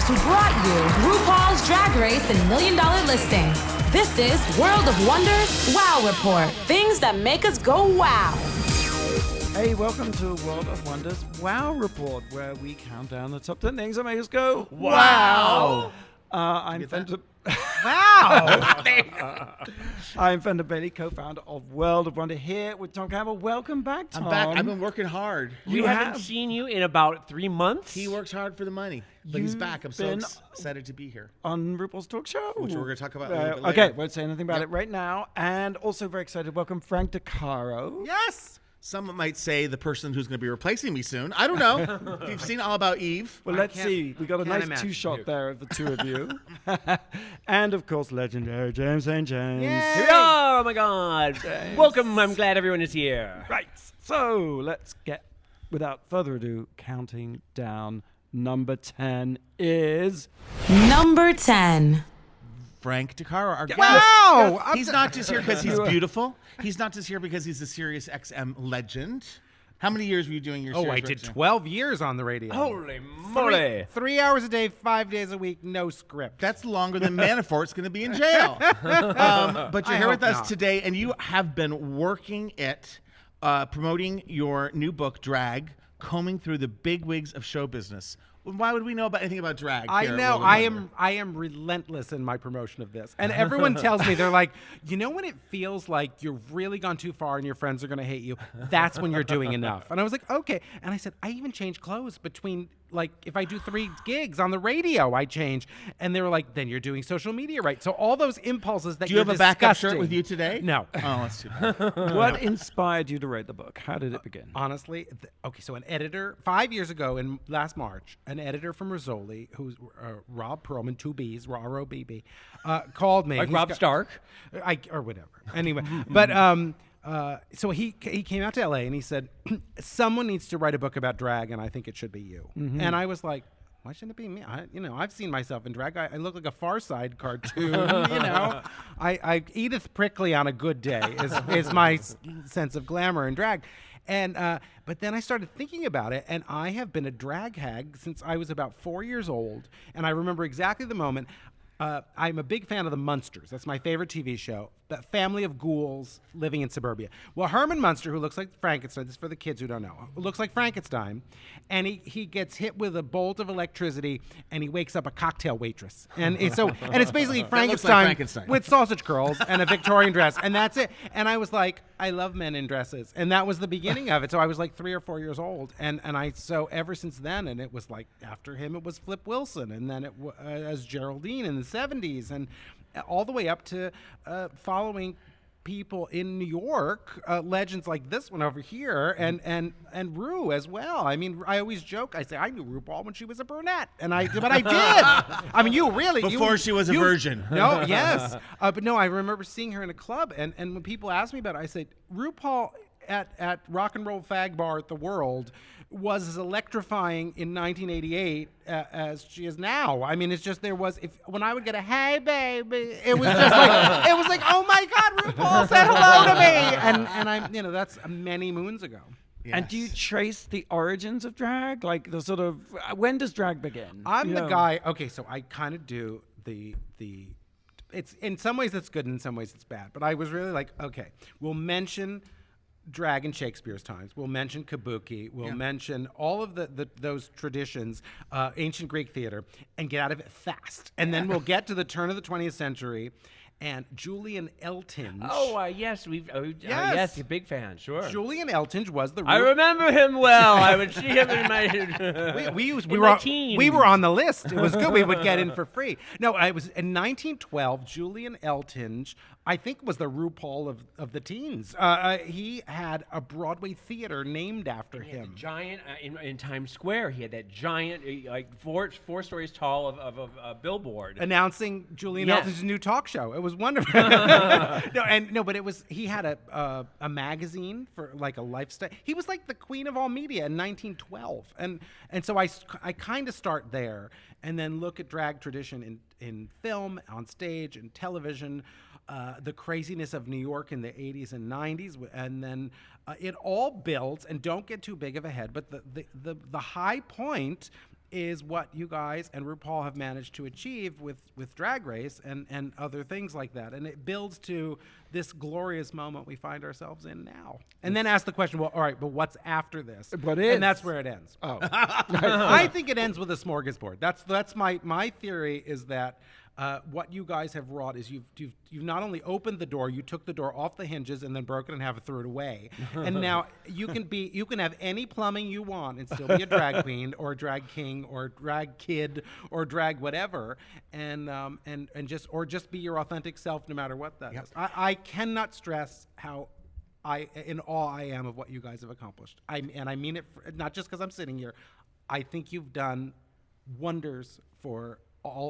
performers who brought you RuPaul's Drag Race and $1 Million Listing. This is World of Wonders Wow Report. Things that make us go wow. Hey, welcome to World of Wonders Wow Report, where we count down the top 10 things that make us go wow. I'm Fender. Wow! I'm Fender Bailey, co-founder of World of Wonder, here with Tom Campbell. Welcome back, Tom. I'm back. I've been working hard. We haven't seen you in about 3 months. He works hard for the money. But he's back. I'm so excited to be here. On RuPaul's talk show. Which we're going to talk about a little bit later. Okay, won't say anything about it right now. And also very excited to welcome Frank Decaro. Yes! Some might say the person who's going to be replacing me soon. I don't know. If you've seen All About Eve. Well, let's see. We got a nice two-shot there of the two of you. And, of course, legendary James St. James. Yay! Here we are! Oh, my God. James. Welcome. I'm glad everyone is here. Right. So let's get, without further ado, counting down. Number 10 is... Number 10. Frank Decaro, our guest. Wow! He's not just here because he's beautiful. He's not just here because he's a Sirius XM legend. How many years were you doing your Sirius I did XM? 12 years on the radio. Holy moly. 3 hours a day, 5 days a week, no script. That's longer than Manafort's going to be in jail. But you're here with us not. today, and you have been working it, promoting your new book, Drag, combing through the bigwigs of show business. Why would we know about anything about drag? I here at know. World of Wonder? I am relentless in my promotion of this. And everyone tells me, they're like, you know when it feels like you've really gone too far and your friends are going to hate you? That's when you're doing enough. And I was like, okay. And I said, I even change clothes between, like, if I do 3 gigs on the radio, I change. And they were like, then you're doing social media right. So all those impulses that Do you have a backup shirt with you today? No. Oh, that's too bad. What inspired you to write the book? How did it begin? Honestly, okay, so an editor, 5 years ago in last March, an editor from Rizzoli, who's Rob Perlman, 2 B's, R-O-B-B, called me. Like Rob Stark? Or whatever. Anyway, but so he came out to LA and he said, someone needs to write a book about drag and I think it should be you. Mm-hmm. And I was like, why shouldn't it be me? I've seen myself in drag. I look like a Far Side cartoon. I Edith Prickly on a good day is my sense of glamour in drag. And but then I started thinking about it, and I have been a drag hag since I was about 4 years old. And I remember exactly the moment. I'm a big fan of the Munsters. That's my favorite TV show. That family of ghouls living in suburbia. Well, Herman Munster, who looks like Frankenstein, this is for the kids who don't know, looks like Frankenstein, and he gets hit with a bolt of electricity, and he wakes up a cocktail waitress. And it's basically Frankenstein with sausage curls and a Victorian dress, and that's it. And I was like, I love men in dresses, and that was the beginning of it. So I was like 3 or 4 years old, and so ever since then, and it was like after him, it was Flip Wilson, and then it as Geraldine in the 70s, and all the way up to following people in New York, legends like this one over here, and Ru as well. I mean, I always joke. I say I knew RuPaul when she was a brunette, but I did. I mean, you really before she was a virgin. No, yes, but no, I remember seeing her in a club, and when people asked me about it, I said RuPaul at Rock and Roll Fag Bar at the World was as electrifying in 1988 as she is now. I mean, it's just when I would get a hey baby, it was just like oh my God, RuPaul said hello to me, and I'm that's many moons ago. Yes. And do you trace the origins of drag? Like the sort of when does drag begin? I'm the guy. Okay, so I kind of do the. It's in some ways it's good, and in some ways it's bad. But I was really like, okay, we'll mention drag in Shakespeare's times. We'll mention kabuki. We'll mention all of those traditions, ancient Greek theater, and get out of it fast. And then we'll get to the turn of the 20th century, and Julian Eltinge. Oh, yes. Yes, a big fan, sure. Julian Eltinge was the... I remember him well. I would see him in my we were on the list. It was good. We would get in for free. No, I was in 1912, Julian Eltinge, I think was the RuPaul of the teens. He had a Broadway theater named after him. Giant, in Times Square, he had that giant, like four stories tall of a billboard. Announcing Julian Eltinge's new talk show. It was wonderful. But it was, he had a magazine for like a lifestyle. He was like the queen of all media in 1912. And so I kind of start there and then look at drag tradition in film, on stage, and television, the craziness of New York in the 80s and 90s, and then it all builds, and don't get too big of a head, but the high point is what you guys and RuPaul have managed to achieve with Drag Race and other things like that. And it builds to this glorious moment we find ourselves in now. And then ask the question, well, all right, but what's after this? What is? And that's where it ends. Oh. I think it ends with a smorgasbord. That's my theory is that what you guys have wrought is you've not only opened the door, you took the door off the hinges and then broke it in half and threw it away. And now you can have any plumbing you want and still be a drag queen or a drag king or a drag kid or drag whatever, and just be your authentic self no matter what that is. I cannot stress how in awe I am of what you guys have accomplished. I mean it not just because I'm sitting here. I think you've done wonders for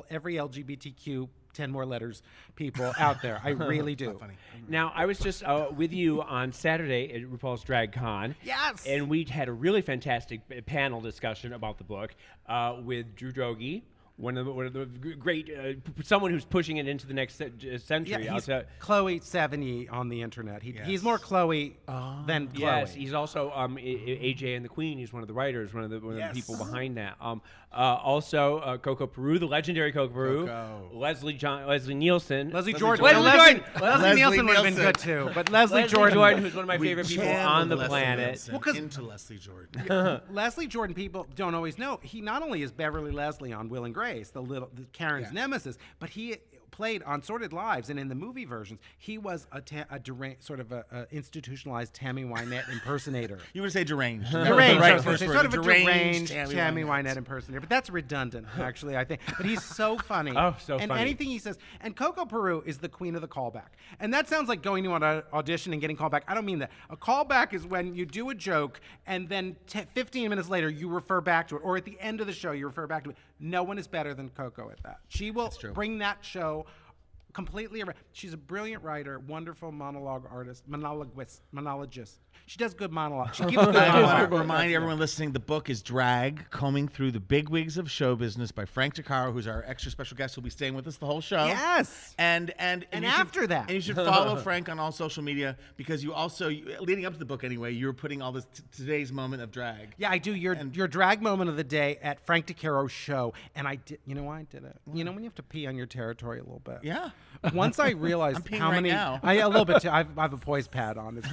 every LGBTQ 10 more letters people out there. I really do. Now, I was just with you on Saturday at RuPaul's Drag Con. Yes. And we had a really fantastic panel discussion about the book with Drew Droege, one of the great, someone who's pushing it into the next century. Yeah, he's Chloe 70 on the internet. He's more Chloe than Chloe. Yes, he's also AJ and the Queen. He's one of the writers, one of the people behind that. Also, Coco Peru, the legendary Coco Peru. Leslie Nielsen. Leslie Jordan. Leslie Nielsen would have been good too. But Leslie Jordan, who's one of my favorite people on the planet. Into Leslie Jordan. Leslie Jordan, people don't always know. He not only is Beverly Leslie on Will and Grace, the Karen's nemesis, but he played on Sordid Lives, and in the movie versions, he was a institutionalized Tammy Wynette impersonator. You would say deranged. Deranged. Sort of a deranged Tammy Wynette impersonator, but that's redundant, actually, I think. But he's so funny. Funny. Anything he says. And Coco Peru is the queen of the callback. And that sounds like going to an audition and getting called back. I don't mean that. A callback is when you do a joke, and then 15 minutes later, you refer back to it, or at the end of the show, you refer back to it. No one is better than Coco at that. She will bring that show completely around. She's a brilliant writer, wonderful monologist. She does good monologue. She gives good monologue. I want to remind everyone listening, the book is Drag, Combing Through the Bigwigs of Show Business by Frank Decaro, who's our extra special guest who'll be staying with us the whole show. Yes. And after that. And you should follow Frank on all social media because you also, leading up to the book anyway, you're putting all this today's moment of drag. Yeah, I do. Your drag moment of the day at Frank Decaro's show. And I did, you know why I did it? You know when you have to pee on your territory a little bit? Yeah. Once I realized I'm peeing how many, now. a little bit too. I have a poise pad on. It's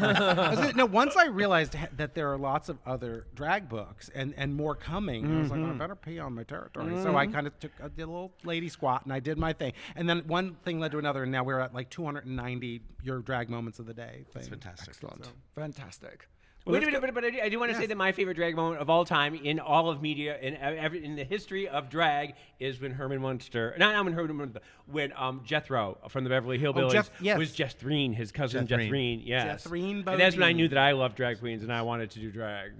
once I realized that there are lots of other drag books and more coming, I was like, I better pee on my territory. So I kind of did a little lady squat and I did my thing. And then one thing led to another, and now we're at like 290 your drag moments of the day. That's fantastic. Excellent. So. Fantastic. Wait a minute, but I do want to say that my favorite drag moment of all time in all of media in the history of drag is when when Jethro from the Beverly Hillbillies was Jethreen, his cousin Jethreen. Yes. Jethreen and that's when I knew that I loved drag queens and I wanted to do drag.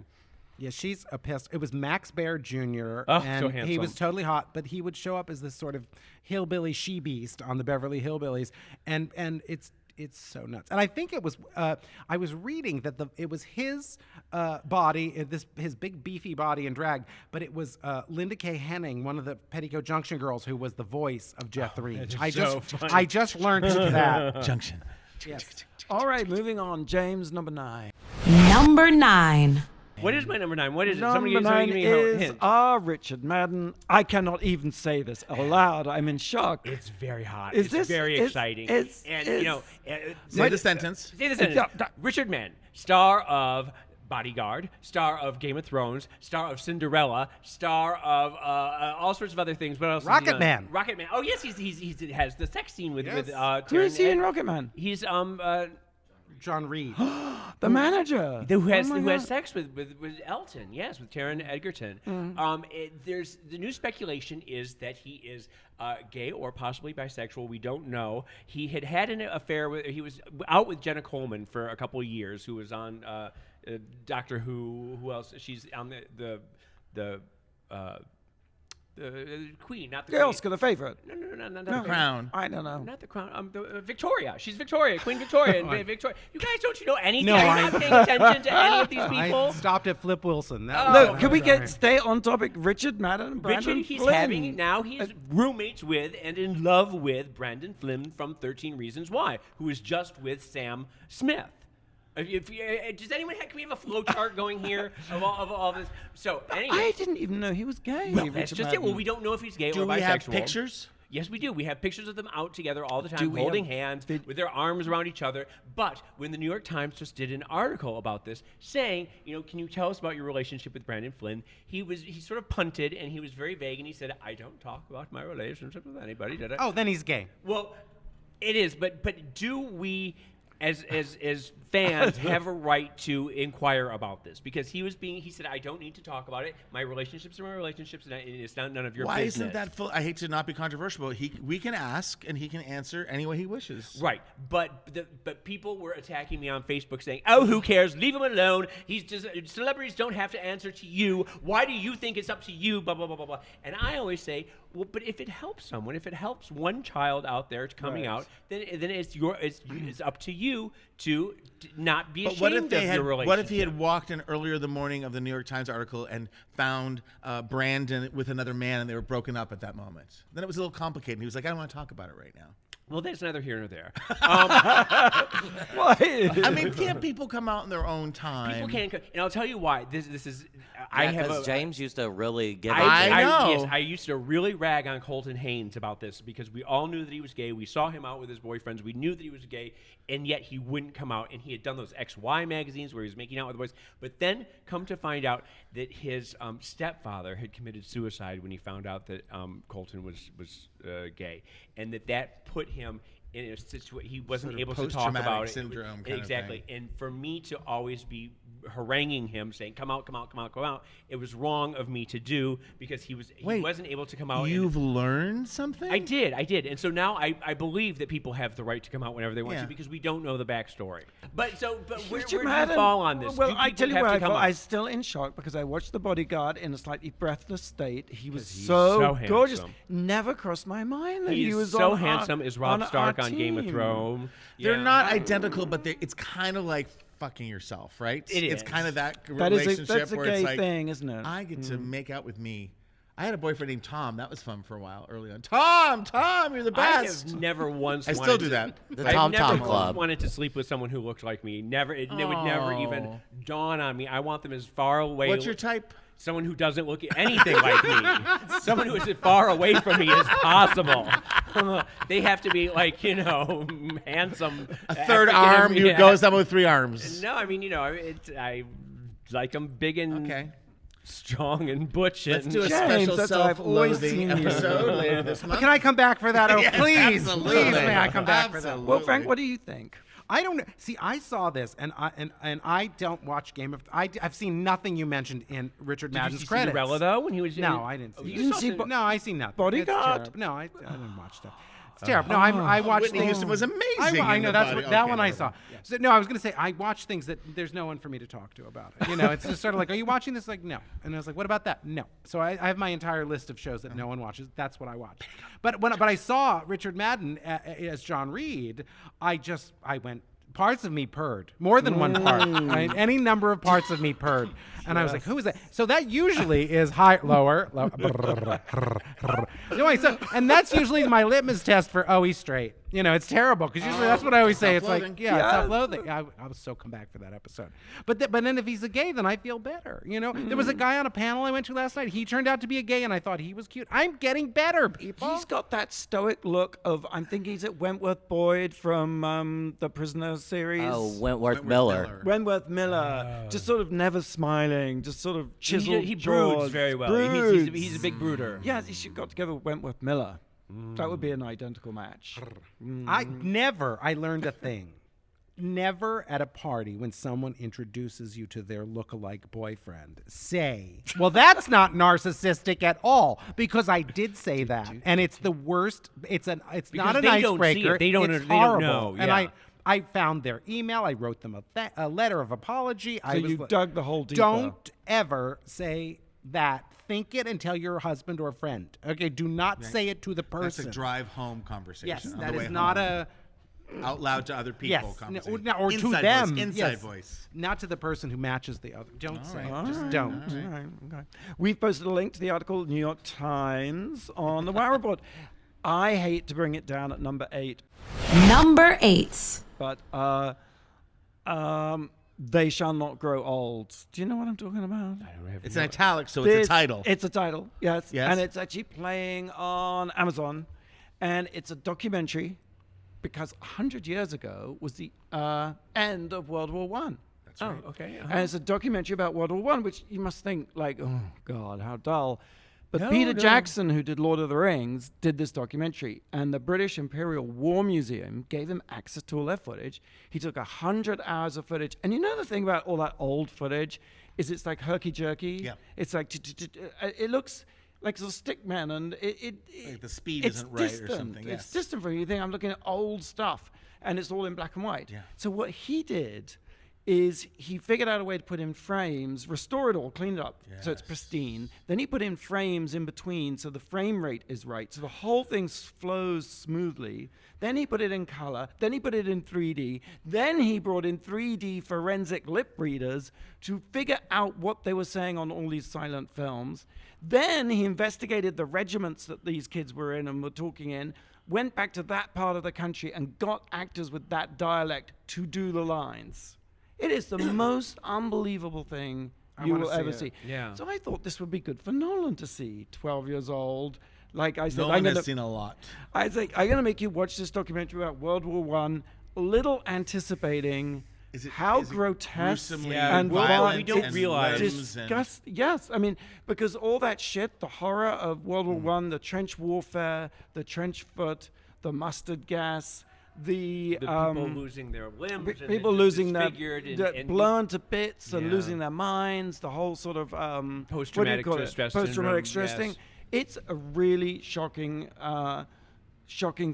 Yeah, she's a pest. It was Max Baer Jr. Oh, and so handsome. He was totally hot, but he would show up as this sort of hillbilly she-beast on the Beverly Hillbillies, and it's so nuts. And I think it was, I was reading that it was his body, his big beefy body in drag, but it was Linda Kay Henning, one of the Petticoat Junction girls, who was the voice of Jethreen. I just learned that. Junction. Yes. All right, moving on. James, number 9. Number 9. What is my number 9? What is it? Number 9 give me a is hint. Richard Madden. I cannot even say this aloud. I'm in shock. It's very hot. Is it's this very exciting. Say the sentence. Say the sentence. Richard Madden, star of Bodyguard, star of Game of Thrones, star of Cinderella, star of all sorts of other things. What else? Rocket Man. Rocket Man. Oh yes, he has the sex scene with Who is he in Rocket Man? He's John Reed. The manager. Who has sex with Elton, yes, with Taron Egerton. There's the new speculation is that he is gay or possibly bisexual. We don't know. He had an affair with. He was out with Jenna Coleman for a couple of years, who was on Doctor Who. Who else? She's on the Queen, not the Girl Queen. Oscar, the favorite. No, not The Crown. I don't know. Not the Crown. Victoria. She's Victoria. Queen Victoria. Victoria. You guys, don't you know anything? No, Are you not paying attention to any of these people? I stopped at Flip Wilson. Look, can we stay on topic? Richard Madden and Brandon Flynn. He's roommates with and in love with Brandon Flynn from 13 Reasons Why, who is just with Sam Smith. Does anyone can we have a flow chart going here of all this? So anyway, I didn't even know he was gay. well, that's just it. Well, we don't know if he's gay Do or bisexual. we have pictures? Yes, we do. We have pictures of them out together all the Do time, we holding have hands, with their arms around each other. But when the New York Times just did an article about this, saying, can you tell us about your relationship with Brandon Flynn? He sort of punted, and he was very vague, and he said, I don't talk about my relationship with anybody, did I? Oh, then he's gay. Well, it is, but do we, as fans, have a right to inquire about this? Because he said, I don't need to talk about it. My relationships are my relationships, and it's not none of your Why business. isn't that full? I hate to not be controversial, but we can ask and he can answer any way he wishes. Right, but people were attacking me on Facebook saying, "Oh, who cares? Leave him alone. He's just celebrities don't have to answer to you. Why do you think it's up to you?" Blah blah blah blah blah. And I always say, well, but if it helps someone, if it helps one child out there coming out, then it's up to you to not be ashamed of your relationship. What if he had walked in earlier the morning of the New York Times article and found Brandon with another man and they were broken up at that moment? Then it was a little complicated. He was like, I don't want to talk about it right now. Well, that's neither here nor there. I mean, can't people come out in their own time? People can, and I'll tell you why. This is. Because James used to really get. I know. Yes, I used to really rag on Colton Haynes about this because we all knew that he was gay. We saw him out with his boyfriends. We knew that he was gay, and yet he wouldn't come out. And he had done those XY magazines where he was making out with the boys. But then come to find out that his stepfather had committed suicide when he found out that Colton was gay, and that put him in a situation he wasn't Sort of able to talk about it. syndrome kind of Exactly. thing. And for me to always be haranguing him, saying, "Come out, come out, come out, come out," it was wrong of me to do because he wasn't able to come out. You've learned something? I did, and so now I believe that people have the right to come out whenever they want Yeah. to because we don't know the backstory. But where do Madden, you fall on this? Well, Do I people tell you have where to I come fall. out? I'm still in shock because I watched The Bodyguard in a slightly breathless state. He was he's so so gorgeous. handsome. Never crossed my mind that He he is was so on handsome as Rob our Stark on Game of team. Thrones. They're Yeah. not identical, but it's kind of like fucking yourself, right? It's is. kind of that That is relationship that's a where gay it's like, thing, isn't it? I get to make out with me. I had a boyfriend named Tom. That was fun for a while early on. Tom, you're the I best. have never once. I wanted still do to- that. The I've Tom never Tom once Club. wanted to sleep with someone who looked like me. Never. It would never even dawn on me. I want them as far away. What's your type? Someone who doesn't look anything like me. Someone who is as far away from me as possible. They have to be like, handsome. A third African- arm. You yeah. go with someone with 3 arms. No, I mean, I like them big and Okay. strong and butch. Let's and do a James, special that's what I've always self-loathing seen you. episode later this month. Can I come back for that? Oh, Yes, please, absolutely. please, may I come back for that? Absolutely. Well, Frank, what do you think? I don't know. See, I saw this, and I don't watch Game of. I've seen nothing you mentioned in Richard Did you Madden's see credits. Cinderella though when he was? No, I didn't see. You it. didn't see No, I see nothing. Bodyguard? It's terrible. No, I didn't watch that. It's terrible. No, I watched Whitney things. Houston was amazing. I in know the that's body. what, that Okay, one I never saw. mind. So, no, I was gonna say I watch things that there's no one for me to talk to about it. It's just sort of like, are you watching this? Like, no. And I was like, what about that? No. So I have my entire list of shows that no one watches. That's what I watch. But when I saw Richard Madden as John Reed, I went. Parts of me purred. More than one part. Right? Any number of parts of me purred. And I was like, who is that? So that usually is lower. Anyway, and that's usually my litmus test for, he's straight. It's terrible because usually that's what I always say. It's like, Self-loathing. it's self-loathing. I was so come back for that episode. But then if he's a gay, then I feel better. There was a guy on a panel I went to last night. He turned out to be a gay, and I thought he was cute. I'm getting better, people. He's got that stoic look of, I'm thinking he's at Wentworth Boyd from the Prisoner series. Oh, Wentworth Miller. Wentworth Miller, just sort of never smiling, just sort of chiseled He jaws. broods very well. Broods. He's a big brooder. Yeah, you should got together with Wentworth Miller. That would be an identical match. I learned a thing. Never at a party when someone introduces you to their lookalike boyfriend, say, well, that's not narcissistic at all, because I did say that. And it's the worst. It's not Because an they don't see icebreaker. it. They don't It's know, horrible. yeah. And I found their email. I wrote them a letter of apology. So you dug the hole deeper. Don't ever say that. Think it and tell your husband or friend. Okay, do not say it to the person. That's a drive home conversation. Yes, on that the way is not home. a out loud to other people conversation. or Inside to them. voice, inside yes. voice. Not to the person who matches the other. Don't say it. right. Just don't. All right, okay. We've posted a link to the article, New York Times, on the Wow Report. I hate to bring it down at number 8, Number 8. but They Shall Not Grow Old. Do you know what I'm talking about? It's in italics, so it's a title. It's a title, yes. Yes. And it's actually playing on Amazon. And it's a documentary because 100 years ago was the end of World War One. That's right. Oh, okay. And it's a documentary about World War One, which you must think like, oh God, how dull. But No, Peter no. Jackson, who did Lord of the Rings, did this documentary, and the British Imperial War Museum gave him access to all their footage. He took 100 hours of footage, and you know the thing about all that old footage is it's like herky-jerky. Yeah. It's like it looks like it's a stick man, and Like the speed it's isn't right or distant. something, yes. It's distant from you. You think I'm looking at old stuff, and it's all in black and white. Yeah. So what he did is he figured out a way to put in frames, restore it all, clean it up so it's pristine. Then he put in frames in between so the frame rate is right, so the whole thing flows smoothly. Then he put it in color. Then he put it in 3D. Then he brought in 3D forensic lip readers to figure out what they were saying on all these silent films. Then he investigated the regiments that these kids were in and were talking in, went back to that part of the country and got actors with that dialect to do the lines. It is the most unbelievable thing you wanna will see ever it. see. Yeah. So I thought this would be good for Nolan to see. 12 years old. Like I said, No I'm one gonna, has seen a lot. I think I'm going to make you watch this documentary about World War One, a little anticipating how is it grotesque gruesomely and violent violent we don't it's realize. Yes, I mean, because all that shit, the horror of World War One, the trench warfare, the trench foot, the mustard gas, the people losing their limbs, and people losing their disfigured and blown to bits and Yeah. losing their minds, the whole sort of Post-traumatic stress syndrome, post-traumatic stress yes. thing. It's a really shocking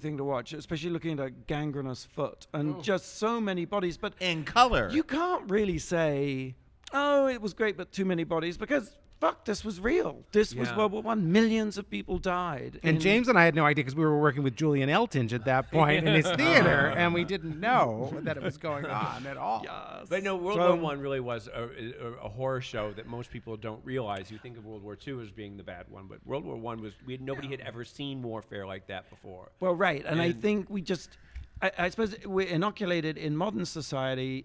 thing to watch, especially looking at a gangrenous foot and just so many bodies. But In color. you can't really say, oh, it was great, but too many bodies, because fuck, this was real. This was Yeah. World War One. Millions of people died. And in- James and I had no idea because we were working with Julian Eltinge at that point in his theater, and we didn't know that it was going on at all. Yes. But no, World So- War One really was a horror show that most people don't realize. You think of World War II as being the bad one, but World War One was nobody had ever seen warfare like that before. Well, right, and I And- think we just, I suppose we're inoculated in modern society.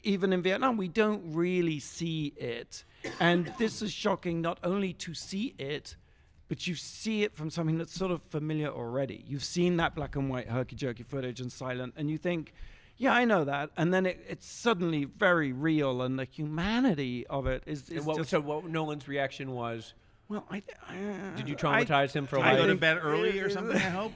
Even in Vietnam, we don't really see it, and this is shocking. Not only to see it, but you see it from something that's sort of familiar already. You've seen that black and white herky-jerky footage and silent, and you think, yeah, I know that, and then it's suddenly very real, and the humanity of it is And what, just. so what Nolan's reaction was? Well, Did you traumatize him for Did you go to life? bed early or something, I hope?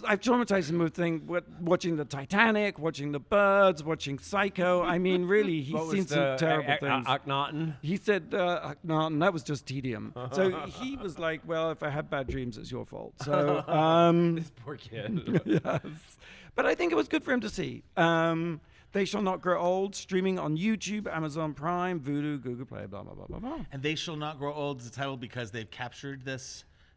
I've traumatized him with watching the Titanic, watching the birds, watching Psycho. I mean, really, he's What was seen some terrible things. Akhenaten? He said, no, that was just tedium. So he was like, well, if I have bad dreams, it's your fault. So, This poor kid. yes. But I think it was good for him to see. They Shall Not Grow Old, streaming on YouTube, Amazon Prime, Vudu, Google Play, blah, blah, blah, blah, blah. And They Shall Not Grow Old is the title because they've captured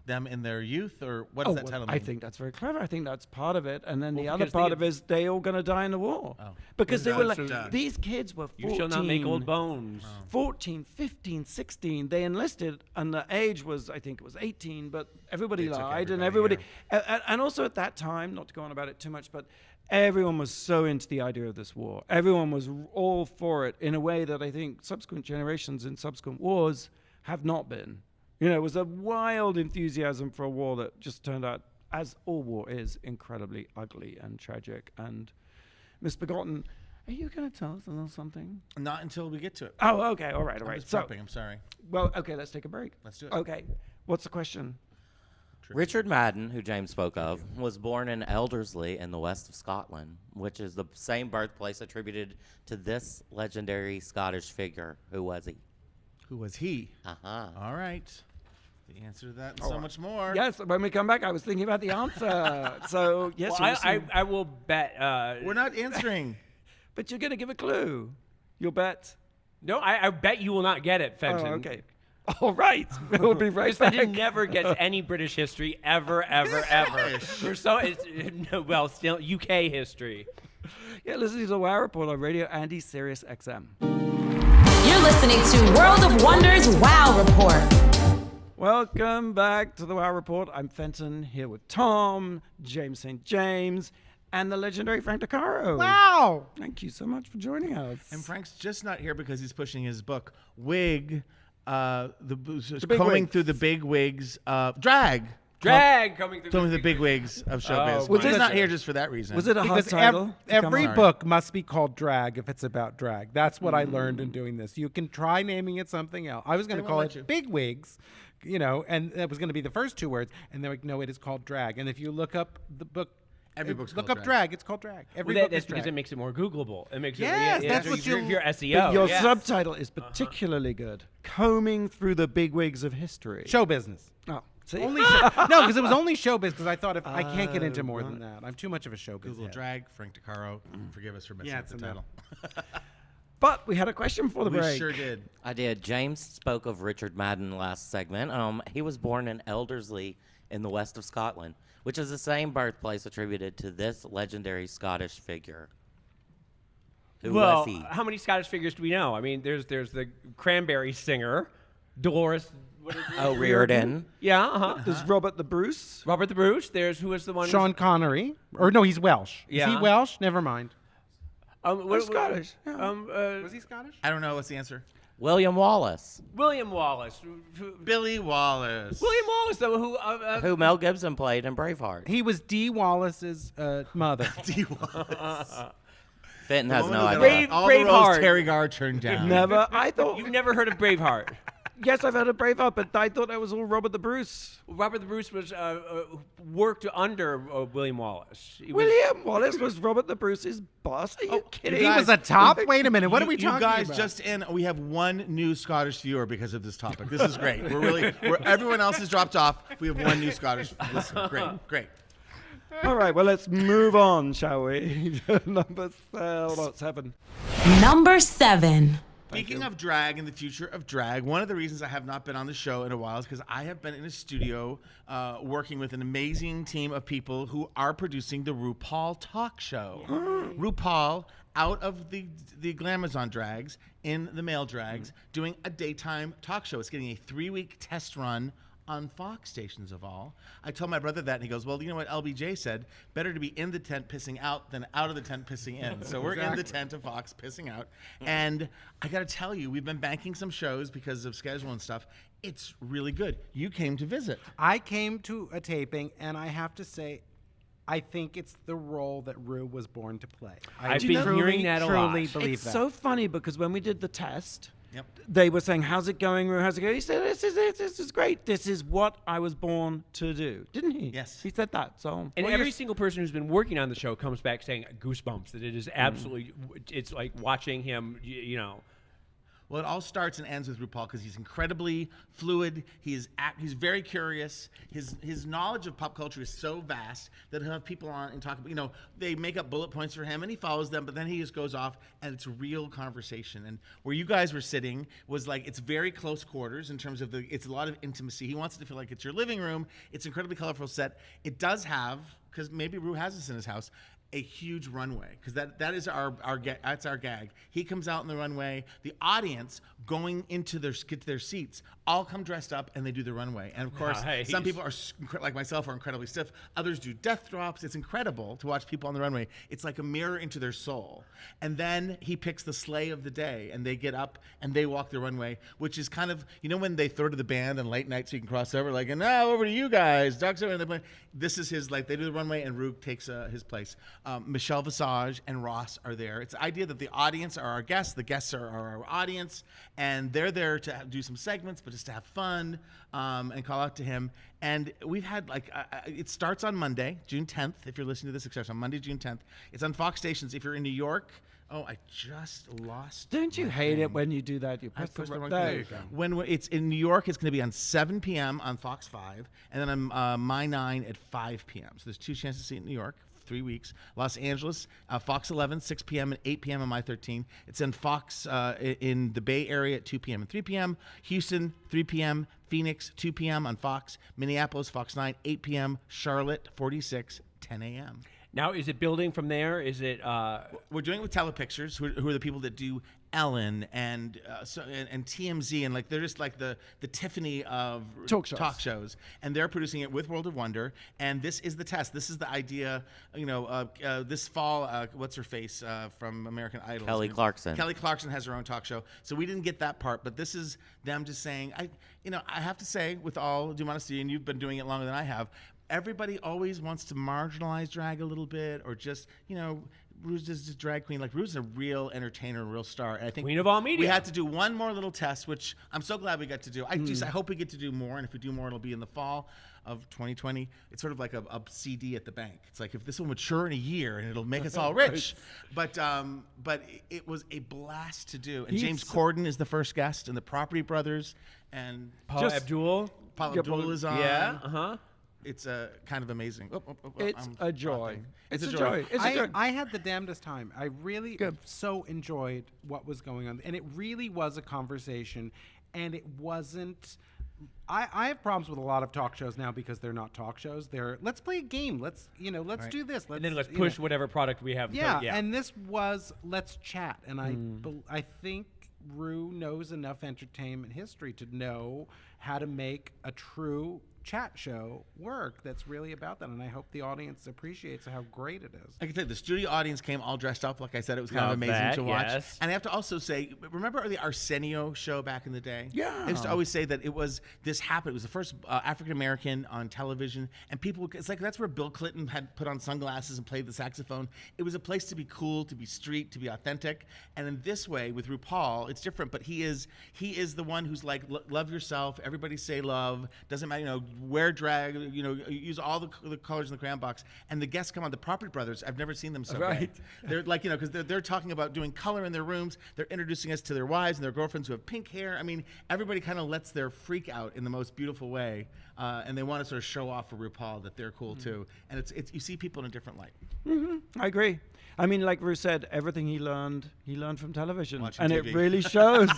them in their youth, or what does that title mean? I think that's very clever. I think that's part of it. And then the Well, other because part they- of it is they all going to die in the war. Oh. Because they Well, were like, that's- these kids were 14. You shall not make old bones. 14, 15, 16. They enlisted, and the age was, I think it was 18, but everybody They took lied, and everybody, everybody. And also at that time, not to go on about it too much, but everyone was so into the idea of this war. Everyone was all for it in a way that I think subsequent generations in subsequent wars have not been. You know, it was a wild enthusiasm for a war that just turned out, as all war is, incredibly ugly and tragic and misbegotten. Are you going to tell us a little something? Not until we get to it. Oh, okay. All right. I'm just So, prepping, I'm sorry. well, okay, let's take a break. Let's do it. Okay. What's the question? Richard Madden, who James spoke of, was born in Elderslie in the west of Scotland, which is the same birthplace attributed to this legendary Scottish figure. Who was he? Who was he? Uh-huh. All right. The answer to that and so much more. Yes, when we come back, I was thinking about the answer. So, yes, Well, you I assume- I will bet. We're not answering. but you're going to give a clue. You'll bet. No, I bet you will not get it, Fenton. Oh, okay. All right. We'll be right back. Fenton never gets any British history ever. We're so no, well, still UK history. Yeah, listen to the Wow Report on Radio Andy Sirius XM. You're listening to World of Wonders Wow Report. Welcome back to the Wow Report. I'm Fenton here with Tom, James St. James, and the legendary Frank Decaro. Wow. Thank you so much for joining us. And Frank's just not here because he's pushing his book, Wig, big combing wigs. through the big wigs of drag. Drag coming through Some of the big wigs of showbiz. was He's it- not here just for that reason. Was it a hot Because title? every Sorry. book must be called drag if it's about drag. That's what I learned in doing this. You can try naming it something else. I was going to They call won't it let you. Big Wigs, and that was going to be the first 2 words. And they're like, no, it is called drag. And if you look up the book, Every book's look called up drag. drag. It's called drag. Every Well, book that's is because drag. it makes it more Googleable. It makes Yes, it. that's if what you're, you- if you're SEO. But your yes. subtitle is particularly good. Combing through the bigwigs of history. Show business. Oh, see? Only no, because it was only showbiz. Because I thought if I can't get into more than that, I'm too much of a showbiz. Google head. drag, Frank Decaro. Forgive us for messing Yeah, up it's the in there. title. But we had a question for the We break. sure did. I did. James spoke of Richard Madden last segment. He was born in Elderslie in the west of Scotland, which is the same birthplace attributed to this legendary Scottish figure. Who Well, was he? how many Scottish figures do we know? I mean, there's the Cranberry singer, Dolores. What is it? O'Riordan. Yeah, uh-huh. There's Robert the Bruce. Robert the Bruce. There's who was the one? Sean Connery, or no, he's Welsh. Is he Yeah. Welsh? Never mind. Scottish, yeah. Was he Scottish? I don't know. What's the answer? William Wallace, William Wallace. Billy Wallace. William Wallace, though, who who Mel Gibson played in Braveheart. He was Dee Wallace's mother. D. Wallace. Fenton has no Woman idea. that all the roads Braveheart. Terry Garr turned down. Never. I thought. you've never heard of Braveheart. Yes, I've heard of Braveheart, but I thought that was all Robert the Bruce. Robert the Bruce was worked under William Wallace. He was- William Wallace was Robert the Bruce's boss. Are you kidding? He was a top? Wait a minute. What are we talking You guys about? just in. We have one new Scottish viewer because of this topic. This is great. We're everyone else has dropped off. We have one new Scottish listener. Great. All right, well, let's move on, shall we? Number 7. Number 7. Speaking of drag and the future of drag, one of the reasons I have not been on the show in a while is because I have been in a studio working with an amazing team of people who are producing the RuPaul talk show. RuPaul, out of the Glamazon drags, in the male drags, doing a daytime talk show. It's getting a 3-week test run on Fox stations of all. I told my brother that, and he goes, well, you know what LBJ said? Better to be in the tent pissing out than out of the tent pissing in. So we're in the tent of Fox pissing out. And I got to tell you, we've been banking some shows because of schedule and stuff. It's really good. You came to visit. I came to a taping, and I have to say, I think it's the role that Rue was born to play. I've I been truly, hearing that a lot. truly believe It's that. so funny because when we did the test, Yep. they were saying, how's it going, Rue? How's it going? He said, this is great. This is what I was born to do. Didn't he? Yes. He said that. So And every single person who's been working on the show comes back saying goosebumps, that it is absolutely, it's like watching him, you know. Well, it all starts and ends with RuPaul because he's incredibly fluid. He's very curious. His knowledge of pop culture is so vast that he'll have people on and talk about, they make up bullet points for him and he follows them, but then he just goes off and it's real conversation. And where you guys were sitting was like, it's very close quarters in terms of it's a lot of intimacy. He wants it to feel like it's your living room. It's an incredibly colorful set. It does have, because maybe Rue has this in his house, a huge runway, because that is that's our gag. He comes out in the runway. The audience going into get to their seats all come dressed up and they do the runway. And of course, Nice. some people are like myself are incredibly stiff. Others do death drops. It's incredible to watch people on the runway. It's like a mirror into their soul. And then he picks the sleigh of the day, and they get up and they walk the runway, which is kind of when they throw to the band and late night so you can cross over, like, and now over to you guys. Ducks over. And this is his, like, they do the runway and Rue takes his place. Michelle Visage and Ross are there. It's the idea that the audience are our guests, the guests are our audience, and they're there to do some segments, but just to have fun and call out to him. And we've had, it starts on Monday, June 10th. If you're listening to this, it starts on Monday, June 10th. It's on Fox stations. If you're in New York, I just lost. don't you my hate thing. it when you do that? You press pushed the wrong there thing. you go. When it's in New York, it's going to be on 7 p.m. on Fox 5, and then on My 9 at 5 p.m. So there's 2 chances to see it in New York. 3 weeks. Los Angeles, Fox 11, 6 p.m. and 8 p.m. on My 13. It's in Fox in the Bay Area at 2 p.m. and 3 p.m. Houston, 3 p.m. Phoenix, 2 p.m. on Fox. Minneapolis, Fox 9, 8 p.m. Charlotte, 46, 10 a.m. Now, is it building from there? Is it? We're doing it with Telepictures, who are the people that do Ellen and TMZ, and like they're just like the Tiffany of Talk shows. And they're producing it with World of Wonder. And this is the test. This is the idea. This fall, what's her face from American Idol? Kelly Clarkson. Kelly Clarkson has her own talk show. So we didn't get that part, but this is them just saying, I have to say, with all due modesty, and you've been doing it longer than I have, everybody always wants to marginalize drag a little bit, or just, Ru's is a drag queen. Like, Ru's a real entertainer, a real star. And I think Queen of all media. We had to do one more little test, which I'm so glad we got to do. I hope we get to do more, and if we do more, it'll be in the fall of 2020. It's sort of like a CD at the bank. It's like, if this will mature in a year, and it'll make us all rich. But it was a blast to do. And James Corden is the first guest, and the Property Brothers, and Paul Abdul. Paul Abdul is on. Yeah. It's kind of amazing. It's a joy. It's a joy. I had the damnedest time. I really so enjoyed what was going on, and it really was a conversation, and it wasn't. I have problems with a lot of talk shows now because they're not talk shows. They're let's play a game. Let's do this. And then let's push whatever product we have. Yeah, and this was let's chat, and I think Ru knows enough entertainment history to know how to make a true chat show work that's really about that, and I hope the audience appreciates how great it is. I can tell you, the studio audience came all dressed up. Like I said, it was kind of amazing to watch. Yes. And I have to also say, remember the Arsenio show back in the day? Yeah. I used to always say that this happened. It was the first African American on television, and it's like that's where Bill Clinton had put on sunglasses and played the saxophone. It was a place to be cool, to be street, to be authentic. And in this way, with RuPaul, it's different. But he is the one who's like, love yourself. Everybody say love. Doesn't matter, wear drag, use all the colors in the crayon box. And the guests come on, the Property Brothers. I've never seen them so great. They're like, because they're talking about doing color in their rooms. They're introducing us to their wives and their girlfriends who have pink hair. I mean, everybody kind of lets their freak out in the most beautiful way, and they want to sort of show off for RuPaul that they're cool too. And it's you see people in a different light. I agree. I mean, like Ru said, everything he learned from television. Watching and TV. it really shows.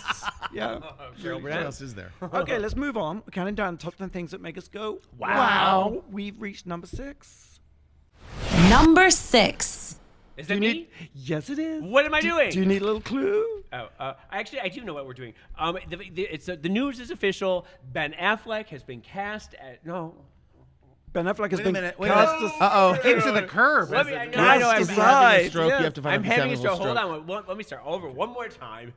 Yeah. What else is there? Okay, let's move on. We're counting down top 10 things that make us go, wow. We've reached number 6. Number 6. Is that me? Yes, it is. What am I doing? Do you need a little clue? Actually, I do know what we're doing. The news is official. Ben Affleck has been cast at Ben Affleck has Wait a been minute, wait a cast minute. as Into the curb. Let me, as it I know, Yes, I'm it's having right. a stroke. Yeah. You have to find I'm having a stroke. stroke. Hold on. Let me start over one more time.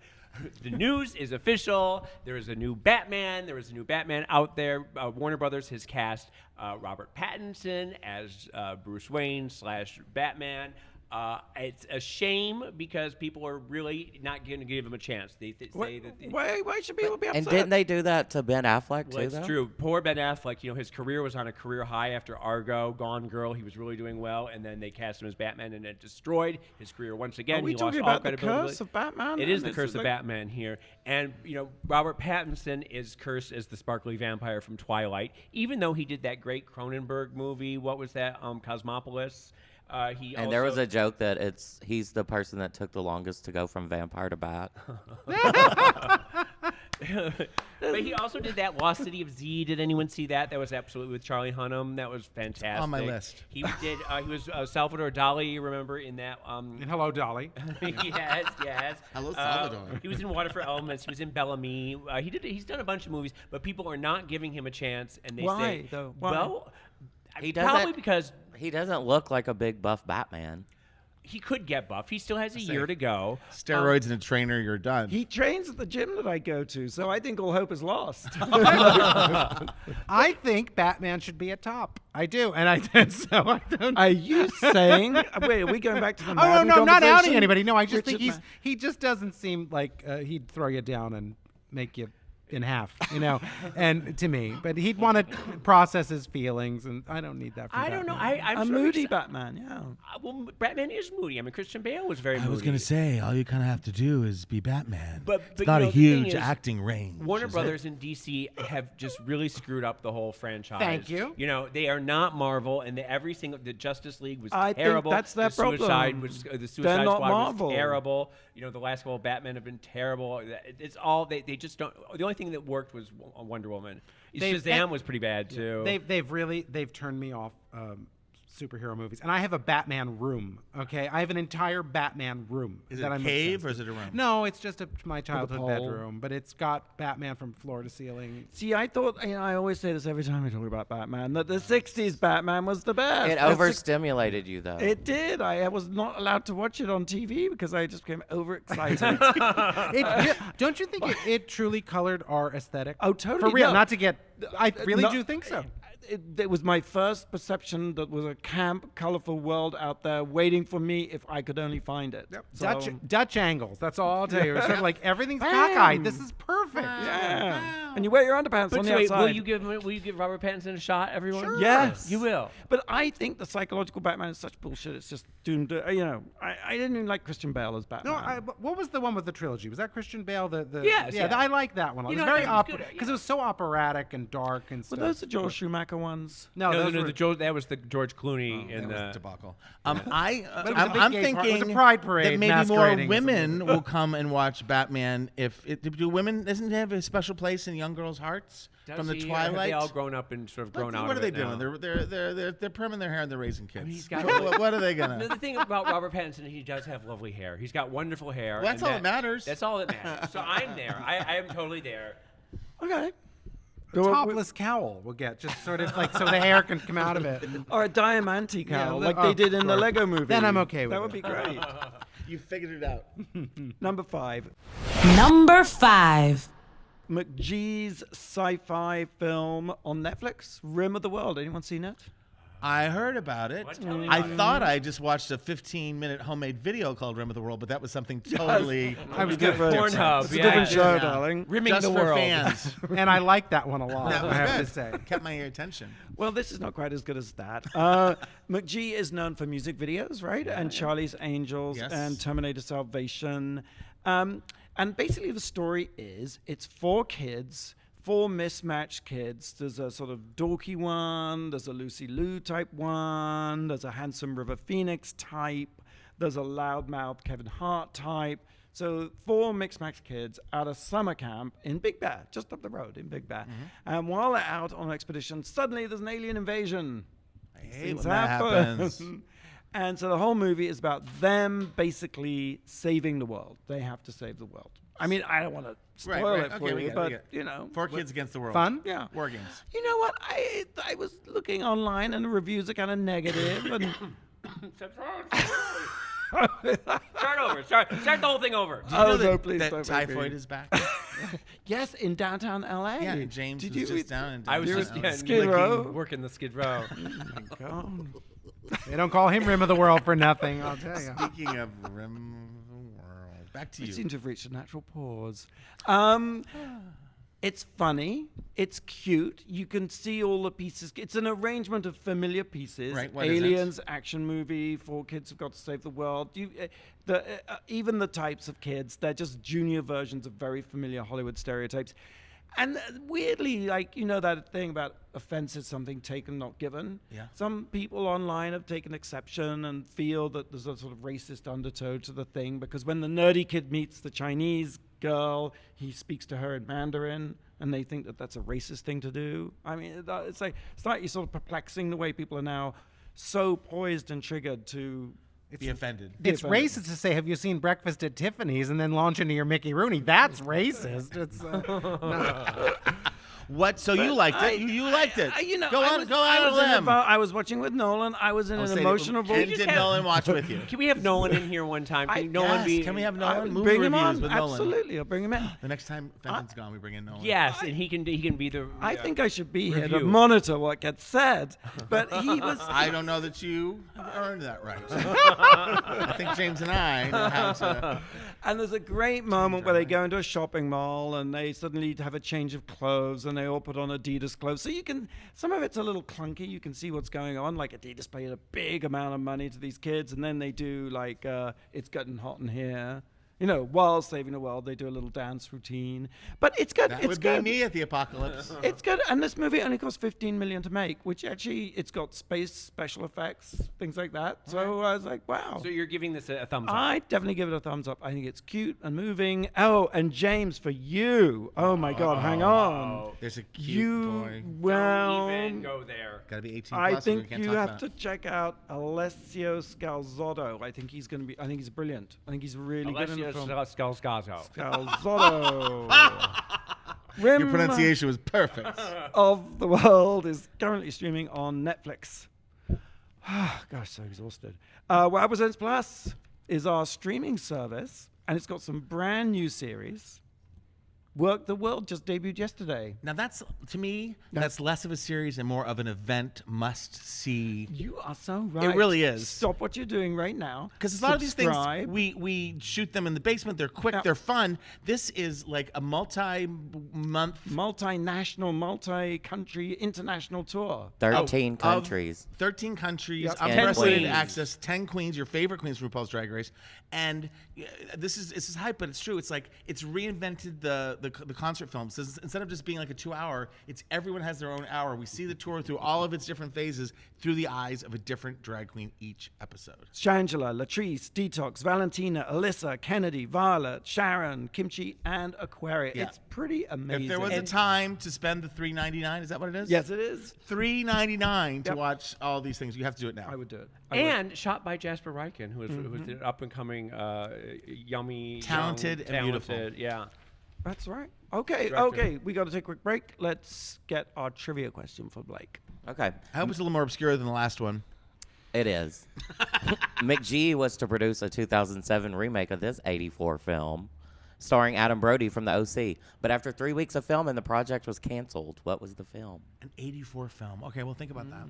The news is official. There is a new Batman. There is a new Batman out there. Warner Brothers has cast Robert Pattinson as Bruce Wayne / Batman. It's a shame because people are really not going to give him a chance. They say that. Why should people be upset? And didn't they do that to Ben Affleck, too, Well, it's though? true. Poor Ben Affleck, his career was on a career high after Argo, Gone Girl. He was really doing well, and then they cast him as Batman, and it destroyed his career once again. Are we He talking lost all about the credibility. curse of Batman? It is And the curse this of is Batman here. And, Robert Pattinson is cursed as the sparkly vampire from Twilight, even though he did that great Cronenberg movie. What was that? Cosmopolis. And there was a joke that he's the person that took the longest to go from vampire to bat. But he also did that Lost City of Z. Did anyone see that? That was absolutely with Charlie Hunnam. That was fantastic. On my list. He did. He was Salvador Dali. You remember in that? And hello, Dolly. yes. Hello, Salvador. He was in Water for Elements. He was in Bellamy. He's done a bunch of movies, but people are not giving him a chance. And they Why, say, though? Why? well, He probably doesn't- because He doesn't look like a big buff Batman. he could get buff. He still has a year to go. Steroids and a trainer, you're done. He trains at the gym that I go to, so I think all hope is lost. I think Batman should be at top. I do, and I so I don't. Are you saying? Wait, are we going back to the Oh Madden no, not outing conversation? anybody. No, I just Richard think he just doesn't seem like he'd throw you down and make you in half, and to me, but he'd want to process his feelings, and I don't need that. From I don't know. Batman. I'm a sort of moody exci- Batman, yeah. Well, Batman is moody. I mean, Christian Bale was very moody. I was going to say, all you kind of have to do is be Batman. But it's not a the thing huge is, acting range. Warner is it? Brothers and DC have just really screwed up the whole franchise. Thank you. They are not Marvel, and the Justice League was I think terrible. that's their the Suicide problem. Was, the They're Suicide not Squad Marvel. was terrible. The last couple of Batman have been terrible. It's all they just don't. The only thing that worked was Wonder Woman. Shazam was pretty bad too. They've turned me off superhero movies, and I have a Batman room. Okay, I have an entire Batman room. Is it that a I'm cave obsessed or is it a room? No, it's just my childhood pole. bedroom, but it's got Batman from floor to ceiling. See, I thought, I always say this every time we talk about Batman, that the 60s Batman was the best. It The overstimulated you, though. It did. I was not allowed to watch it on TV because I just became overexcited. Don't you think it truly colored our aesthetic? Oh, totally. For real, No. not to get. I really No, do think so. It was my first perception that was a camp, colorful world out there waiting for me if I could only find it. So, Dutch angles. That's all I'll tell you. It's sort of like everything's Bam. cockeyed. This is perfect. yeah. And you wear your underpants But on so the wait, outside. will you give Robert Pattinson a shot, everyone? Sure. Yes. You will. But I think the psychological Batman is such bullshit. It's just doomed to, I didn't even like Christian Bale as Batman. No, what was the one with the trilogy? Was that Christian Bale? Yes, yeah. I like that one. It You was know, very I think it was good, because it was so operatic and dark and Were stuff. those the Joel Schumacher ones? No, those were, that was the George Clooney That and was a the debacle. it was a big gay thinking it was a pride parade that maybe more masquerading as women will come and watch Batman. Do women? Doesn't it have a special place in young girls' hearts from the Twilight? Have they all grown up and sort of grown out What are of they it now? doing? They're perming their hair and they're raising kids. he's got- what are they No, gonna? the thing about Robert Pattinson, he does have lovely hair. He's got wonderful hair. Well, that's and all that matters. That's all that matters. So I'm there. I am totally there. Okay. a topless cowl. We'll get just sort of like so the hair can come out of it. Or a diamante cowl, Yeah, like they did in the sure. Lego movie. Then I'm okay with that it. would be great. You figured it out. Number 5. Number 5. McGee's sci-fi film on Netflix, Rim of the World. Anyone seen it? I heard about it. Tell me I about it. thought I just watched a 15-minute homemade video called Rim of the World, but that was something totally I was different. Pornhub. It's a yeah. different show, Yeah. darling. Rimming just the for world. fans. And I like that one a lot. That was I have good. to say. Kept my attention. Well, this is not quite as good as that. McGee is known for music videos, right? And Charlie's Angels Yes. and Terminator Salvation. And basically the story is it's 4 kids, 4 mismatched kids. There's a sort of dorky one, there's a Lucy Liu type one, there's a handsome River Phoenix type, there's a loudmouth Kevin Hart type. So 4 mixed match kids at a summer camp in Big Bear, just up the road in Big Bear. And while they're out on an expedition, suddenly there's an alien invasion. I hate Things when that happen. happens. And so the whole movie is about them basically saving the world. They have to save the world. I mean, I don't want to spoil it for we you, get it, but we get it. 4 kids against the world. Fun? yeah. War games. You know what? I was looking online and the reviews are kind of negative. And Start over. Start the whole thing over. Did you know no, please that don't make typhoid me. is back? yes, in downtown LA. Yeah, James Did was you just down in I was just downtown. Skid Row? working the Skid Row. God. They don't call him Rim of the World for nothing, I'll tell you. Speaking of Rim of the World, back to We you. seem to have reached a natural pause. It's funny. It's cute. You can see all the pieces. It's an arrangement of familiar pieces. Right, what is it? Aliens, action movie, 4 kids have got to save the world. Even the types of kids, they're just junior versions of very familiar Hollywood stereotypes. And weirdly, like, you know that thing about offense is something taken, not given? Yeah. Some people online have taken exception and feel that there's a sort of racist undertow to the thing because when the nerdy kid meets the Chinese girl, he speaks to her in Mandarin, and they think that that's a racist thing to do. I mean, it's slightly sort of perplexing the way people are now so poised and triggered to Be offended. It's offended. racist to say, "Have you seen Breakfast at Tiffany's?" and then launch into your Mickey Rooney. That's racist. It's no. What? So you liked it? You liked it? Go on a limb. I was watching with Nolan. I was in I'll an say emotional that- and did Nolan watch with you? Can we have Nolan in here one time? Can Nolan Yes, be? Can we have Nolan movie bring him reviews on. with Nolan? Absolutely, I'll bring him in. The next time Fenton's gone, we bring in Nolan. Yes, and he can be the. I think I should be here to Review. monitor what gets said. But he was. I don't know that you have earned that right. I think James and I know how to. And there's a great moment where they go into a shopping mall and they suddenly have a change of clothes and they all put on Adidas clothes. So you can, some of it's a little clunky. You can see what's going on. Like Adidas paid a big amount of money to these kids and then they do like, it's getting hot in here. You know, while saving the world, they do a little dance routine. But it's good. That it's would good. be me at the apocalypse. It's good, and this movie only cost $15 million to make, which actually it's got space special effects, things like that. So I was like, wow. So you're giving this a thumbs up? I definitely give it a thumbs up. I think it's cute and moving. Oh, and James, for you. Oh my God, hang on. There's a cute boy. Well, Don't even go there. Gotta be 18 I plus. or we think can't you talk have about to it. check out Alessio Scalzotto. I think he's going to be. I think he's brilliant. I think he's really good in the film. Scalzotto. Scalzotto. Your pronunciation was perfect. of the World is currently streaming on Netflix. Gosh, so exhausted. Wow Presents Plus is our streaming service, and it's got some brand new series. Work the World just debuted yesterday. Now that's, to me, that's less of a series and more of an event must-see. You are so right. It really is. Stop what you're doing right now. Because a lot of these things, Subscribe. we shoot them in the basement. They're quick. Yeah. They're fun. This is like a multi-month, Multinational, multi-country, international tour. 13 of countries. 13 countries, Yep. unprecedented queens. access, 10 queens, your favorite queens from RuPaul's Drag Race. And this is hype, but it's true. It's like it's reinvented the concert film. So instead of just being like a 2-hour, it's everyone has their own hour. We see the tour through all of its different phases through the eyes of a different drag queen each episode. Shangela, Latrice, Detox, Valentina, Alyssa, Kennedy, Violet, Sharon, Kimchi, and Aquaria. Yeah. It's pretty amazing. If there was a time to spend the $3.99, is that what it is? Yes, it is. $3.99 to Yep. watch all these things. You have to do it now. I would do it. And shot by Jasper Ryken, who is an up-and-coming, yummy, Talented young, and beautiful. talented, yeah. That's right. Okay, Director. okay. We got to take a quick break. Let's get our trivia question for Blake. Okay. I hope it's a little more obscure than the last one. It is. McGee was to produce a 2007 remake of this 84 film, starring Adam Brody from the OC. But after 3 weeks of filming, the project was canceled. What was the film? An 84 film. Okay, well, think about that.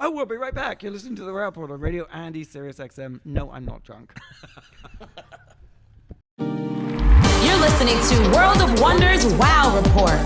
Oh, we'll be right back. You're listening to the Rail Report on Radio Andy, Sirius XM. No, I'm not drunk. You're listening to World of Wonders Wow Report.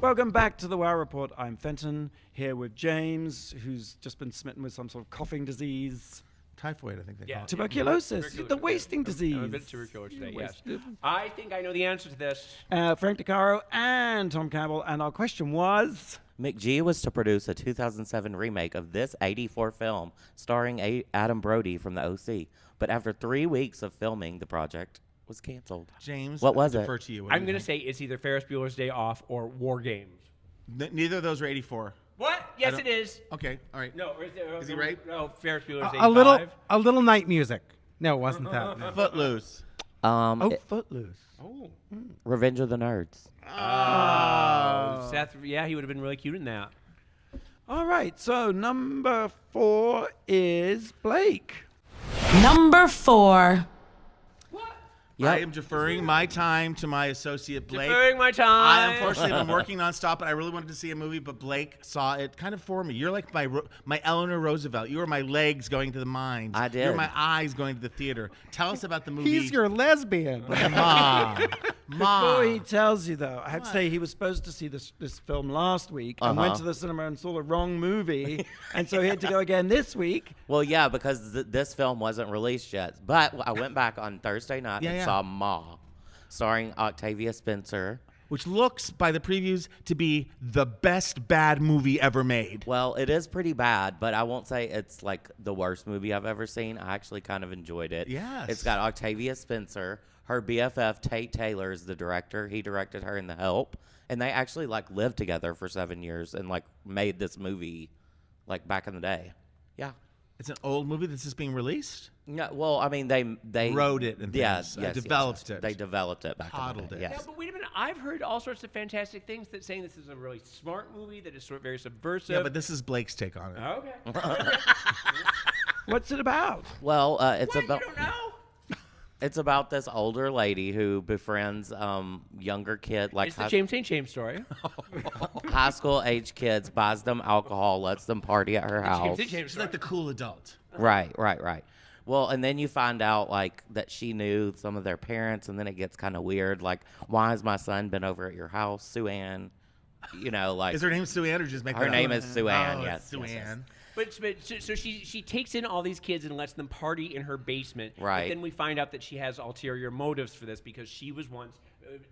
Welcome back to the Wow Report. I'm Fenton, here with James, who's just been smitten with some sort of coughing disease. Typhoid, I think they Yeah. call it. Tuberculosis, the wasting disease. I'm a bit tubercular today, yes. Wasted. I think I know the answer to this. Frank Decaro and Tom Campbell, and our question was... McGee was to produce a 2007 remake of this 84 film, starring Adam Brody from the OC. But after 3 weeks of filming, the project was canceled. James, What was I it? defer to you. What do I'm you going to think? say it's either Ferris Bueller's Day Off or War Games. Neither of those are 84. What? Yes, don't- it is. Okay, all right. No, or Is he right? No, Ferris Bueller's Day A little, 5. a little night music. No, it wasn't that. No. Footloose. Footloose. Oh. Revenge of the Nerds. Seth, yeah, he would have been really cute in that. All right, so number 4 is Blake. Number 4. Yep. I am deferring my time to my associate Blake. Deferring my time. I unfortunately have been working nonstop, and I really wanted to see a movie, but Blake saw it kind of for me. You're like my Eleanor Roosevelt. You are my legs going to the mines. I did. You're my eyes going to the theater. Tell us about the movie. He's your lesbian. Ma. Before he tells you, though, I have to say he was supposed to see this film last week and went Uh-huh. to the cinema and saw the wrong movie, and so he had to go again this week. Well, yeah, because this film wasn't released yet. But I went back on Thursday night Yeah, and yeah. saw Ma, starring Octavia Spencer. Which looks, by the previews, to be the best bad movie ever made. Well, it is pretty bad, but I won't say it's like the worst movie I've ever seen. I actually kind of enjoyed it. Yes. It's got Octavia Spencer. Her BFF, Tate Taylor, is the director. He directed her in The Help. And they actually like lived together for 7 years and like made this movie like back in the day. Yeah. It's an old movie that's just being released? Yeah, well, I mean, they Wrote it and yes, things. yes, Developed yes. it. They developed it back Coddled in the it. day. Yeah, Yes. but wait a minute. I've heard all sorts of fantastic things that saying this is a really smart movie, that is very subversive. Yeah, but this is Blake's take on it. Okay. What's it about? Well, it's What? about You don't know? it's about this older lady who befriends younger kid like It's the James St. James story. high school age kids, buys them alcohol, lets them party at her house. James St. James She's story. like the cool adult. Right. Well, and then you find out like that she knew some of their parents, and then it gets kind of weird. Like, why has my son been over at your house, Sue Ann? like Is her name Sue Ann or just make her that name up? is Sue Ann. Oh, Yes, it's Sue yes, yes. Ann. But so she takes in all these kids and lets them party in her basement. Right. But then we find out that she has ulterior motives for this because she was once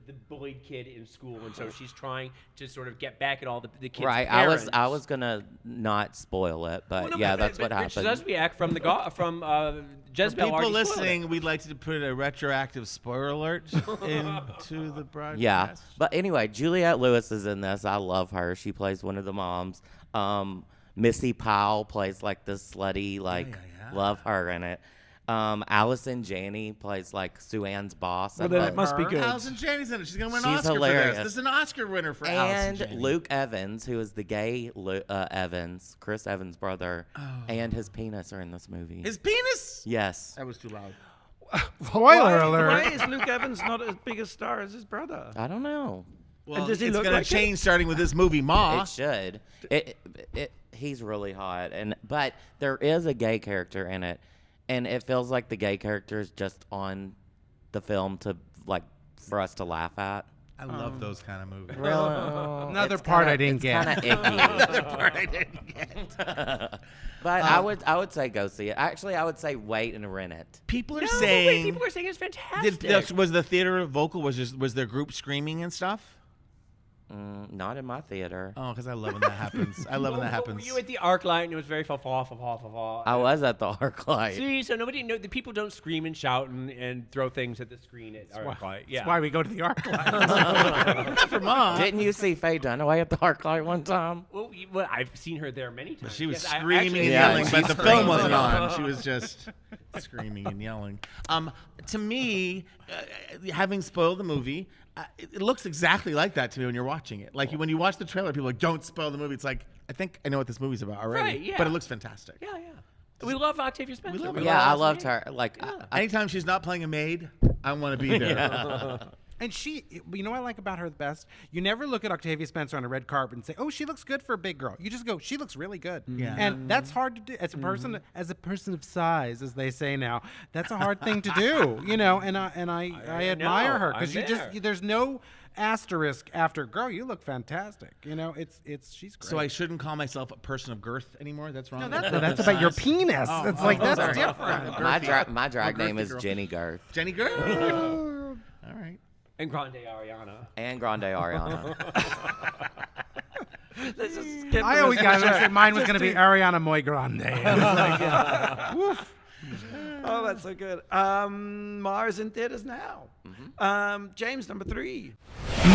the bullied kid in school, and so she's trying to sort of get back at all the kids' Right. parents. I was gonna not spoil it, but Well, no, yeah, but- that's but what Rich happened. Zuzbiak from For Jezebel people already spoiled listening, it. we'd like to put a retroactive spoiler alert into the broadcast. Yeah, but anyway, Juliette Lewis is in this. I love her. She plays one of the moms. Missy Powell plays like this slutty, like love her in it. Allison Janney plays like Sue Ann's boss. Well, then it must be good. Allison Janney's in it. She's gonna win an She's Oscar hilarious. for this. This is an Oscar winner for And Allison Janney. Luke Evans, who is the gay Evans, Chris Evans' brother, and his penis are in this movie. His penis. Yes. That was too loud. Spoiler alert. Why is Luke Evans not as big a star as his brother? I don't know. Well, does he it's look gonna like it? change starting with this movie, Ma. It should. He's really hot, but there is a gay character in it, and it feels like the gay character is just on the film for us to laugh at. I love those kind of movies. Another part I didn't get. Kind of icky. Another part I didn't get. But I would say go see it. Actually, I would say wait and rent it. People are No, but saying. wait, people are saying it's fantastic. Was the theater vocal? Was there group screaming and stuff? Not in my theater. Oh, because I love when that happens. I love when that Were happens. you at the ArcLight and it was very fa. I was at the ArcLight. See, so the people don't scream and shout and throw things at the screen at ArcLight. Yeah. That's why we go to the arc light. Not for Ma. Didn't you see Faye Dunaway at the ArcLight one time? Well, I've seen her there many times. She was Yes, I screaming actually- and Yeah, yelling, she but the film screams. wasn't on. She was just screaming and yelling. To me, having spoiled the movie, it looks exactly like that to me when you're watching it. Like when you watch the trailer, people are like, "Don't spoil the movie." It's like I think I know what this movie's about already, Right, yeah. but it looks fantastic. Yeah. We love Octavia Spencer. We love her. Yeah, I Allison loved Janney. her. Like, Anytime she's not playing a maid, I want to be there. And you know what I like about her the best? You never look at Octavia Spencer on a red carpet and say, "Oh, she looks good for a big girl." You just go, "She looks really good." Yeah. And that's hard to do as a person, of size, as they say now. That's a hard thing to do, And I admire her because I'm there. there's no asterisk after, "Girl, you look fantastic." She's great. So I shouldn't call myself a person of girth anymore. That's wrong. No, that's about your penis. It's like that's sorry. different. my drag name girthy is girl. Jenny Girth Jenny Girth. All right. And Grande Ariana. and Grande Ariana. Let's just skip I the always rest of got the to say mine was going to be Ariana Muy Grande. Oh, that's so good. Mars in theaters now. James, number 3.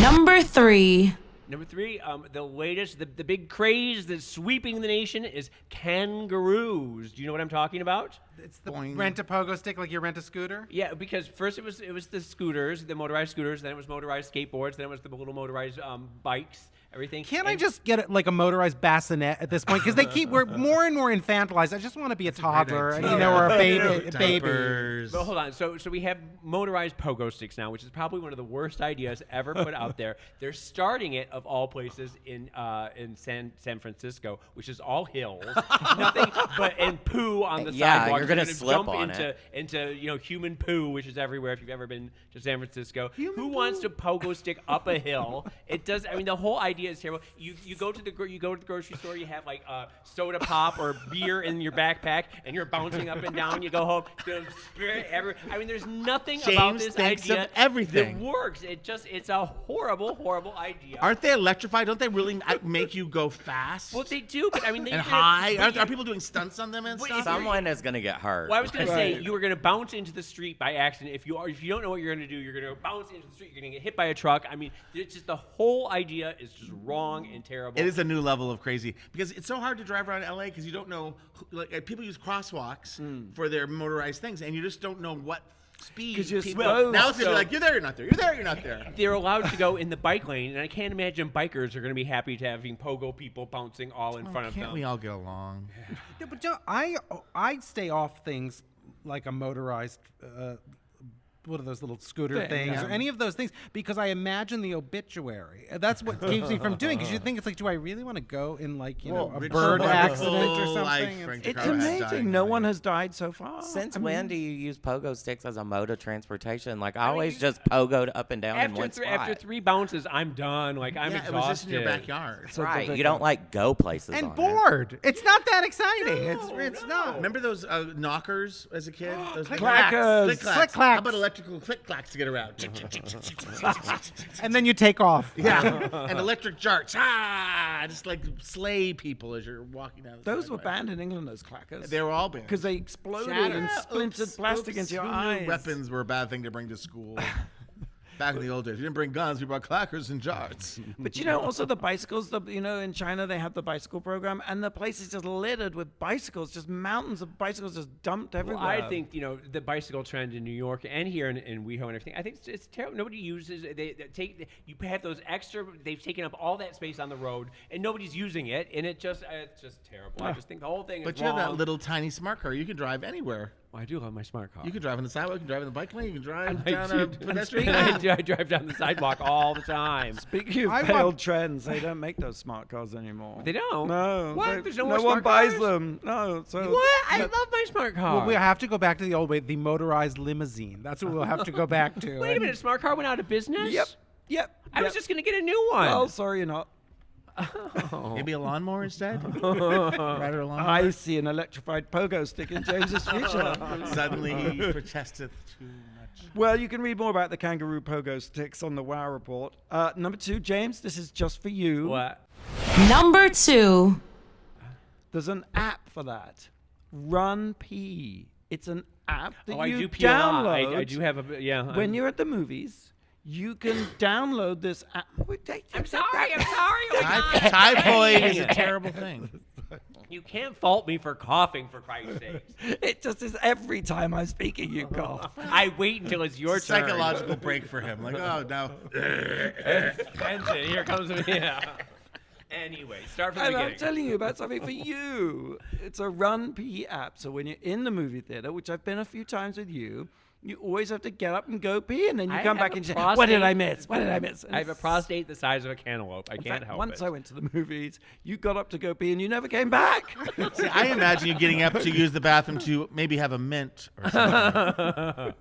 Number 3. Number 3, the latest, the big craze that's sweeping the nation is kangaroos. Do you know what I'm talking about? It's the Boing. rent a pogo stick like you rent a scooter. Yeah, because first it was the scooters, the motorized scooters, then it was motorized skateboards, then it was the little motorized bikes, everything. Can't I And- just get like a motorized bassinet at this point? Because we're more and more infantilized. I just want to be a toddler, or a baby. Diapers. But hold on. So we have motorized pogo sticks now, which is probably one of the worst ideas ever put out there. They're starting it of all places in San Francisco, which is all hills, nothing and poo on the Yeah, sidewalk. you're gonna gonna slip jump on into human poo, which is everywhere. If you've ever been to San Francisco, who wants to pogo stick up a hill? It does. I mean, the whole idea is terrible. You go to the grocery store, you have like soda pop or beer in your backpack, and you're bouncing up and down. You go home, I mean, there's nothing about James this thinks of idea everything. that works. It's a horrible idea. Aren't they electrified? Don't they really make you go fast Well, they do, but I mean, and high? Are people doing stunts on them and But stuff? if Someone is gonna get hurt. Well, I was going to say you were going to bounce into the street by accident. If you don't know what you're going to do, you're going to bounce into the street. You're going to get hit by a truck. I mean, it's just the whole idea is just wrong and terrible. It is a new level of crazy because it's so hard to drive around LA because you don't know. People use crosswalks for their motorized things, and you just don't know what speed. 'Cause you're people, supposed now it's gonna to. be like you're there, you're not there. You're there, you're not there. They're allowed to go in the bike lane, and I can't imagine bikers are going to be happy to having pogo people bouncing all in front of Can't them. we all get along? Yeah, but I stay off things like a motorized what are those little scooter Thing, things yeah. or any of those things, because I imagine the obituary. That's what keeps me from doing. Because you think it's like, do I really want to go in like a Richard bird Bulow, accident or full life, something? Frank It's Decaro has died amazing. No one already. has died so far. Since when do you use pogo sticks as a mode of transportation? Like, I always just pogoed up and down in one spot. After 3 bounces, I'm done. Like, I'm Yeah, exhausted. it was just in your backyard. Right, you don't like go places And on it. bored. It's not that exciting. It's not. Remember those knockers as a kid? Those Clackers. Click clacks. Click clacks. How about electrical click clacks to get around? And then you take off. Yeah, and electric jarts. Just like slay people as you're walking down. The Those were sidewalk. banned in England, those clackers. They were all banned. Because they exploded Shattered. and splintered plastic into your Who knew eyes. weapons were a bad thing to bring to school. Back in the old days, we didn't bring guns. We brought clackers and jarts. But also the bicycles, in China they have the bicycle program, and the place is just littered with bicycles, just mountains of bicycles just dumped everywhere. Well, I think the bicycle trend in New York and here in WeHo and everything. I think it's terrible. Nobody uses it. They you have those extra. They've taken up all that space on the road, and nobody's using it, and it's just terrible. I just think the whole thing But is you wrong. have that little tiny smart car. You can drive anywhere. Well, I do love my smart car. You can drive on the sidewalk. You can drive on the bike lane. You can drive I down do. a pedestrian I path. drive down the sidewalk all the time. Speaking of I failed want- trends, they don't make those smart cars anymore. They don't? No. What? There's no more one smart buys cars? them. No. So What? I love my smart car. Well, we have to go back to the old way, the motorized limousine. That's what we'll have to go back to. Wait a minute, smart car went out of business? Yep. I was just going to get a new one. Well, sorry, you're not. Maybe a lawnmower instead? Rather a lawnmower? I see an electrified pogo stick in James's future. Suddenly he protesteth too much. Well, you can read more about the kangaroo pogo sticks on the WoW report. Number 2, James, this is just for you. What? Number 2. There's an app for that. RunPee. It's an app that I you do pee a lot. download. I do have a, yeah. When you're at the movies, you can download this app. I'm sorry. Oh, God. Typhoid is a terrible thing. You can't fault me for coughing, for Christ's sakes. It just is every time I'm speaking, you cough. I wait until it's your turn. Psychological break for him. Like, oh, no. Attention, here comes me. Yeah. Anyway, start from the And I'm beginning. telling you about something for you. It's a RunPee app. So when you're in the movie theater, which I've been a few times with you, you always have to get up and go pee, and then you I come have back a and say, prostate- "What did I miss? What did I miss?" And I have a it's- prostate the size of a cantaloupe. I in can't fact, help once it. I went to the movies, you got up to go pee, and you never came back. See, I imagine you getting up to use the bathroom to maybe have a mint or something.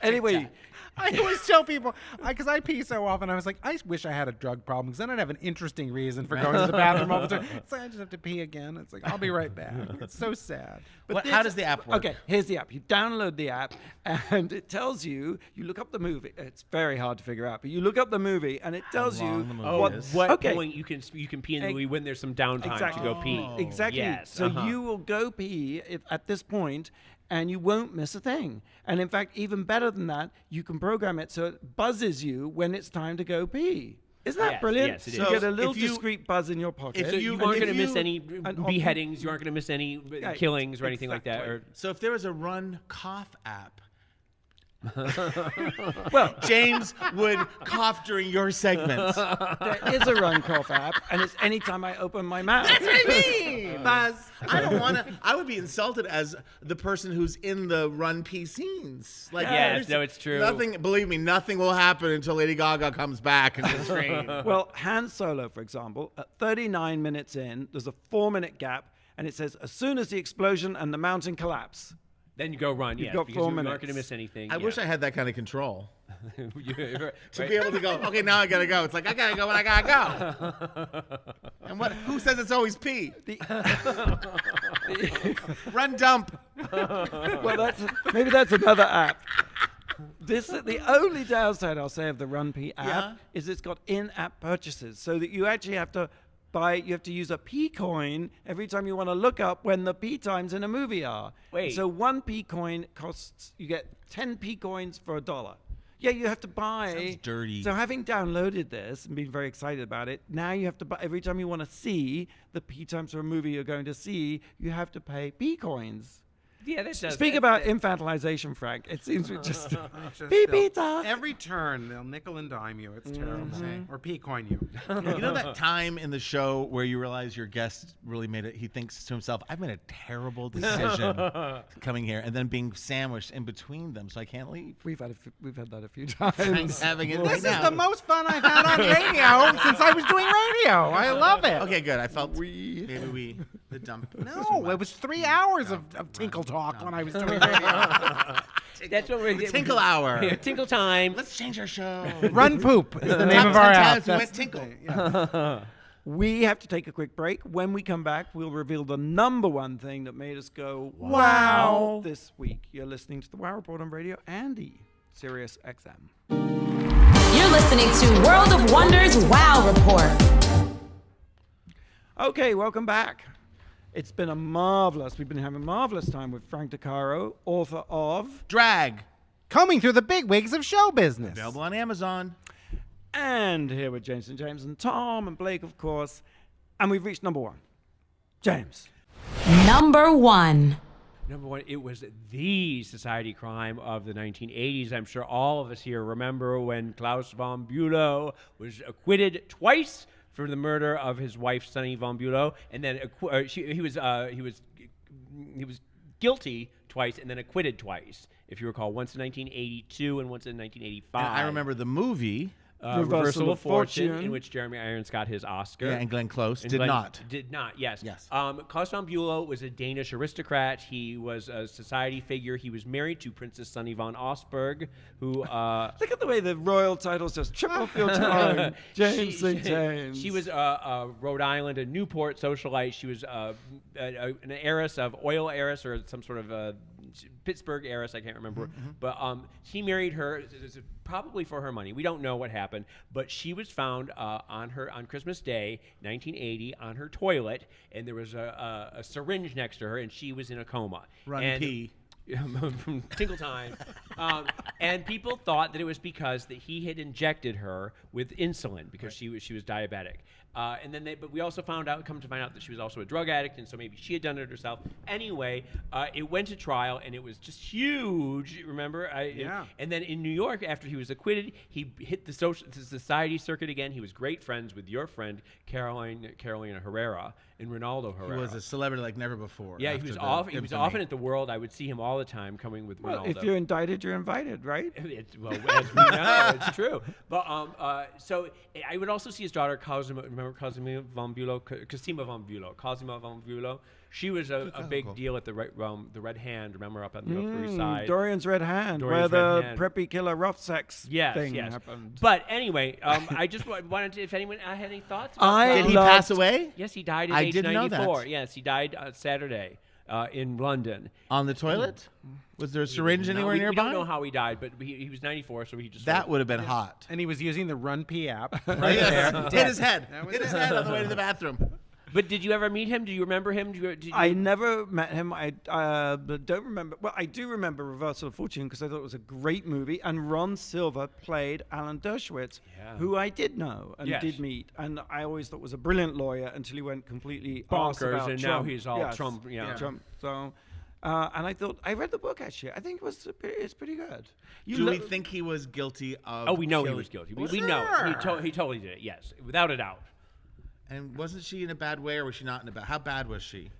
Anyway, I always tell people, because I pee so often, I was like, I wish I had a drug problem, because then I'd have an interesting reason for going to the bathroom all the time. It's like, I just have to pee again. It's like, I'll be right back. It's so sad. How does the app work? Okay, here's the app. You download the app, and it tells you. You look up the movie. It's very hard to figure out, but you look up the movie, and it tells you long the movie what. is. What Okay. point you can pee in the Ex- movie when there's some downtime Exactly. to go pee. Exactly. Yes. So you will go pee at this point, and you won't miss a thing. And in fact, even better than that, you can program it so it buzzes you when it's time to go pee. Isn't that Yes, brilliant? yes, it you is. get So a little if you- discreet buzz in your pocket. if So you aren't going to miss any and- beheadings. You aren't going to miss any killings or anything like that. exactly. Or So if there was a run cough app, Well, James would cough during your segments. there is a run cough app, and it's anytime I open my mouth. Buzz. I don't want to. I would be insulted as the person who's in the RunPee scenes. Like, Yes, there's no, it's true. Nothing. Believe me, nothing will happen until Lady Gaga comes back into the screen. Well, Han Solo, for example, at 39 minutes in, there's a 4-minute gap, and it says, as soon as the explosion and the mountain collapse. then you go run. Yes, got because 4 you aren't minutes. going to miss anything. I wish I had that kind of control to to be able to go. Okay, now I gotta go. It's like I gotta go when I gotta go. And what? Who says it's always pee? Run dump. Well, maybe that's another app. The only downside I'll say of the RunPee app Yeah? is it's got in-app purchases, so that you actually have to use a P coin every time you want to look up when the P times in a movie are. Wait. So 1 P coin you get 10 P coins for $1. Yeah, you have to buy. Sounds dirty. So having downloaded this and been very excited about it, now you have to buy every time you want to see the P times for a movie you're going to see, you have to pay P coins. Yeah, that does. Speak that- about that- infantilization, Frank. It seems we just Just beep they'll- pizza. Every turn, they'll nickel and dime you. It's terrible. Or P-coin you. You know that time in the show where you realize your guest really made it? He thinks to himself, "I've made a terrible decision coming here," and then being sandwiched in between them, so I can't leave. We've had that a few times. Frank's having it right This is now. the most fun I've had on radio since I was doing radio. I love it. Okay, good. I felt maybe the dump. was too No, much. it was 3 hours of tinkle talk when I was doing radio. That's what we're Tinkle hour. Yeah, tinkle time. Let's change our show. Run Poop is the name Top of our 10 app. times we That's went tinkle. the- yeah. We have to take a quick break. When we come back, we'll reveal the number one thing that made us go Wow. this week. You're listening to the Wow Report on Radio Andy, Sirius XM. You're listening to World of Wonders Wow Report. Okay, welcome back. It's been we've been having a marvelous time with Frank Decaro, author of Drag. Combing through the big wigs of show business. Available on Amazon. And here with James and Tom and Blake, of course. And we've reached number one. James. Number 1. Number one, it was the society crime of the 1980s. I'm sure all of us here remember when Claus von Bulow was acquitted twice for the murder of his wife, Sunny von Bulow, and then he was guilty twice and then acquitted twice. If you recall, once in 1982 and once in 1985. And I remember the movie. Reversal of Fortune, Fortune. in which Jeremy Irons got his Oscar. Yeah, and Glenn Close And did Glenn not. Did not, yes. Yes. Claus von Bulow was a Danish aristocrat. He was a society figure. He was married to Princess Sunny von Augsburg, who... Look at the way the royal titles just trip off your tongue. James St. James. She was a Rhode Island, a Newport socialite. She was an heiress of oil heiress or some sort of Pittsburgh heiress. I can't remember. But he married her probably for her money. We don't know what happened. But she was found on Christmas Day, 1980, on her toilet, and there was a syringe next to her, and she was in a coma. RunPee. From Tinkle Time. And people thought that it was because that he had injected her with insulin because she was diabetic. And then but we also come to find out that she was also a drug addict, and so maybe she had done it herself. Anyway, it went to trial, and it was just huge. Remember? Yeah. And then in New York, after he was acquitted, he hit the society circuit again. He was great friends with your friend Carolina Herrera and Ronaldo Herrera. He was a celebrity like never before. Yeah, he after was the often infamy. at the World. I would see him all the time coming with Well, Ronaldo. if you're indicted, you're invited, right? Well, as we know, it's true. But so I would also see his daughter Cosima. Remember Cosima von Bulow? She was a big deal at the Red Hand. Remember up on the Upper East Side. Dorian's Red Hand, Dorian's where Red the Hand. preppy killer rough sex thing Yes. happened. But anyway, I just wanted to, if anyone had any thoughts. I Did he loved- pass away? Yes, he died at I age didn't know 94. that. Yes, he died Saturday in London. On the toilet? Was there a syringe anywhere we nearby? don't know how he died, but he was 94, so he just That would have been hot. And he was using the RunPee app. Right there. Hit his head. Hit his head on the way to the bathroom. But did you ever meet him? Do you remember him? I never met him. I don't remember. Well, I do remember Reversal of Fortune because I thought it was a great movie. And Ron Silver played Alan Dershowitz, who I did know and did meet. And I always thought was a brilliant lawyer until he went completely arse Bonkers, about and now Trump. he's all Trump, yeah. Trump. So, and I thought I read the book actually. I think it's pretty good. Do we think he was guilty of? Oh, we know he killing- was guilty. We know it. He totally did it. Yes, without a doubt. And wasn't she in a bad way, or was she not in a bad? How bad was she?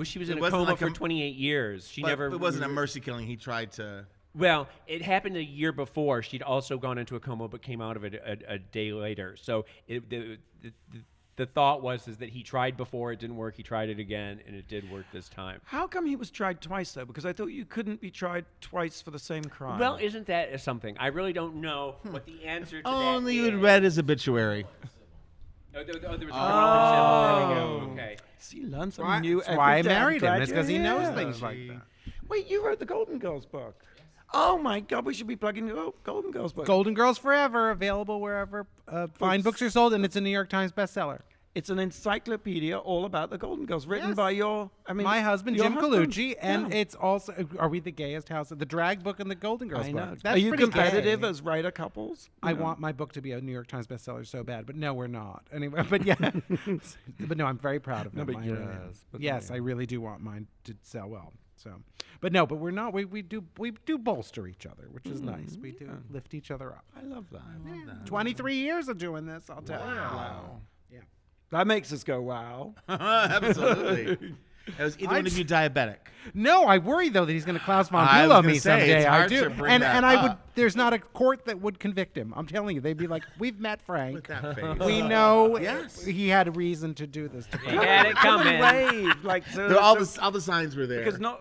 She was It in a wasn't coma like for a- 28 years. She But never. it wasn't a mercy killing. He tried to. Well, it happened a year before. She'd also gone into a coma, but came out of it a day later. So the thought was that he tried before, it didn't work. He tried it again, and it did work this time. How come he was tried twice though? Because I thought you couldn't be tried twice for the same crime. Well, isn't that something? I really don't know what the answer to that Only you had is. read his obituary. Oh, there was a criminal himself. There we go. Okay. See, learn something new. That's why I every day. I'm married him. glad It's because he you're knows here. things like that. Wait, you wrote the Golden Girls book? Oh my God, we should be plugging the Golden Girls book. Golden Girls Forever, available wherever fine books are sold, and it's a New York Times bestseller. It's an encyclopedia all about the Golden Girls, written by my husband, your Jim husband. Colucci, and Yeah. it's also, are we the gayest house? The drag book and the Golden Girls I book. know. That's Are you pretty competitive gay. as writer couples? I want my book to be a New York Times bestseller so bad, but no, we're not. Anyway, but yeah, but no, I'm very proud of them. but I yes, am. but Yes, yeah. I really do want mine to sell well. So, but no, but we're not. We do bolster each other, which is nice. We do lift each other up. I love that. 23 years of doing this, I'll tell you. Wow. Yeah. That makes us go, wow. Absolutely. Was either one of you diabetic? No, I worry though that he's going to Klaus von I was Bulow gonna me say, someday. it's I hard do, to bring and that I would. up. There's not a court that would convict him. I'm telling you, they'd be like, "We've met Frank. With that face. We know Yes. he had a reason to do this." To He had it coming. Wave, like so. All the signs were there. Because not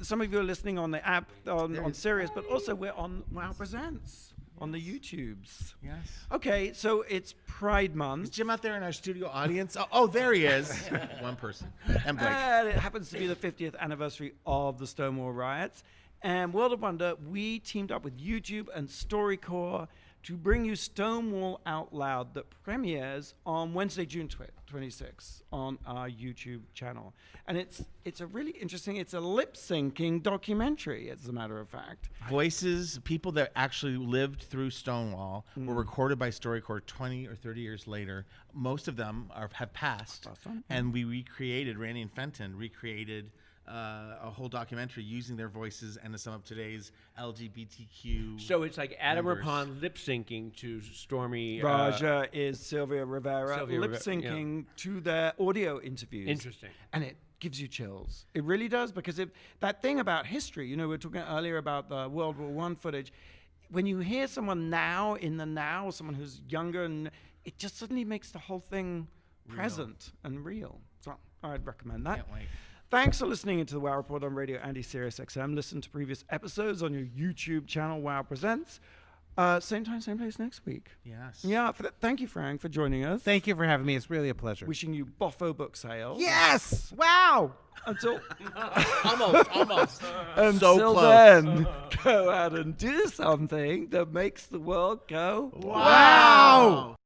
some of you are listening on the app on Sirius, but also we're on Wow Presents on the YouTubes. Yes. Okay, so it's Pride Is Month. Jim out there in our studio audience? Oh, there he is. One person. And Blake. And it happens to be the 50th anniversary of the Stonewall riots. And World of Wonder, we teamed up with YouTube and StoryCorps to bring you Stonewall Out Loud that premieres on Wednesday, June 26th on our YouTube channel. And it's a really interesting, it's a lip-syncing documentary, as a matter of fact. Voices, people that actually lived through Stonewall were recorded by StoryCorps 20 or 30 years later. Most of them have passed. And we recreated, Randy and Fenton recreated a whole documentary using their voices and some of today's LGBTQ. So it's like Adam members. Rippon lip syncing to Stormy. Raja is Sylvia Rivera Sylvia lip-syncing to their audio interviews. Interesting. And it gives you chills. It really does, because that thing about history, we were talking earlier about the World War I footage. When you hear someone now, in the now, someone who's younger, and it just suddenly makes the whole thing present and real. So I'd recommend that. Can't wait. Thanks for listening to the Wow Report on Radio Andy Sirius XM. Listen to previous episodes on your YouTube channel, Wow Presents. Same time, same place next week. Yes. Yeah, thank you, Frank, for joining us. Thank you for having me. It's really a pleasure. Wishing you Boffo book sales. Yes! Wow! Until Almost. until close. then, go out and do something that makes the world go Wow!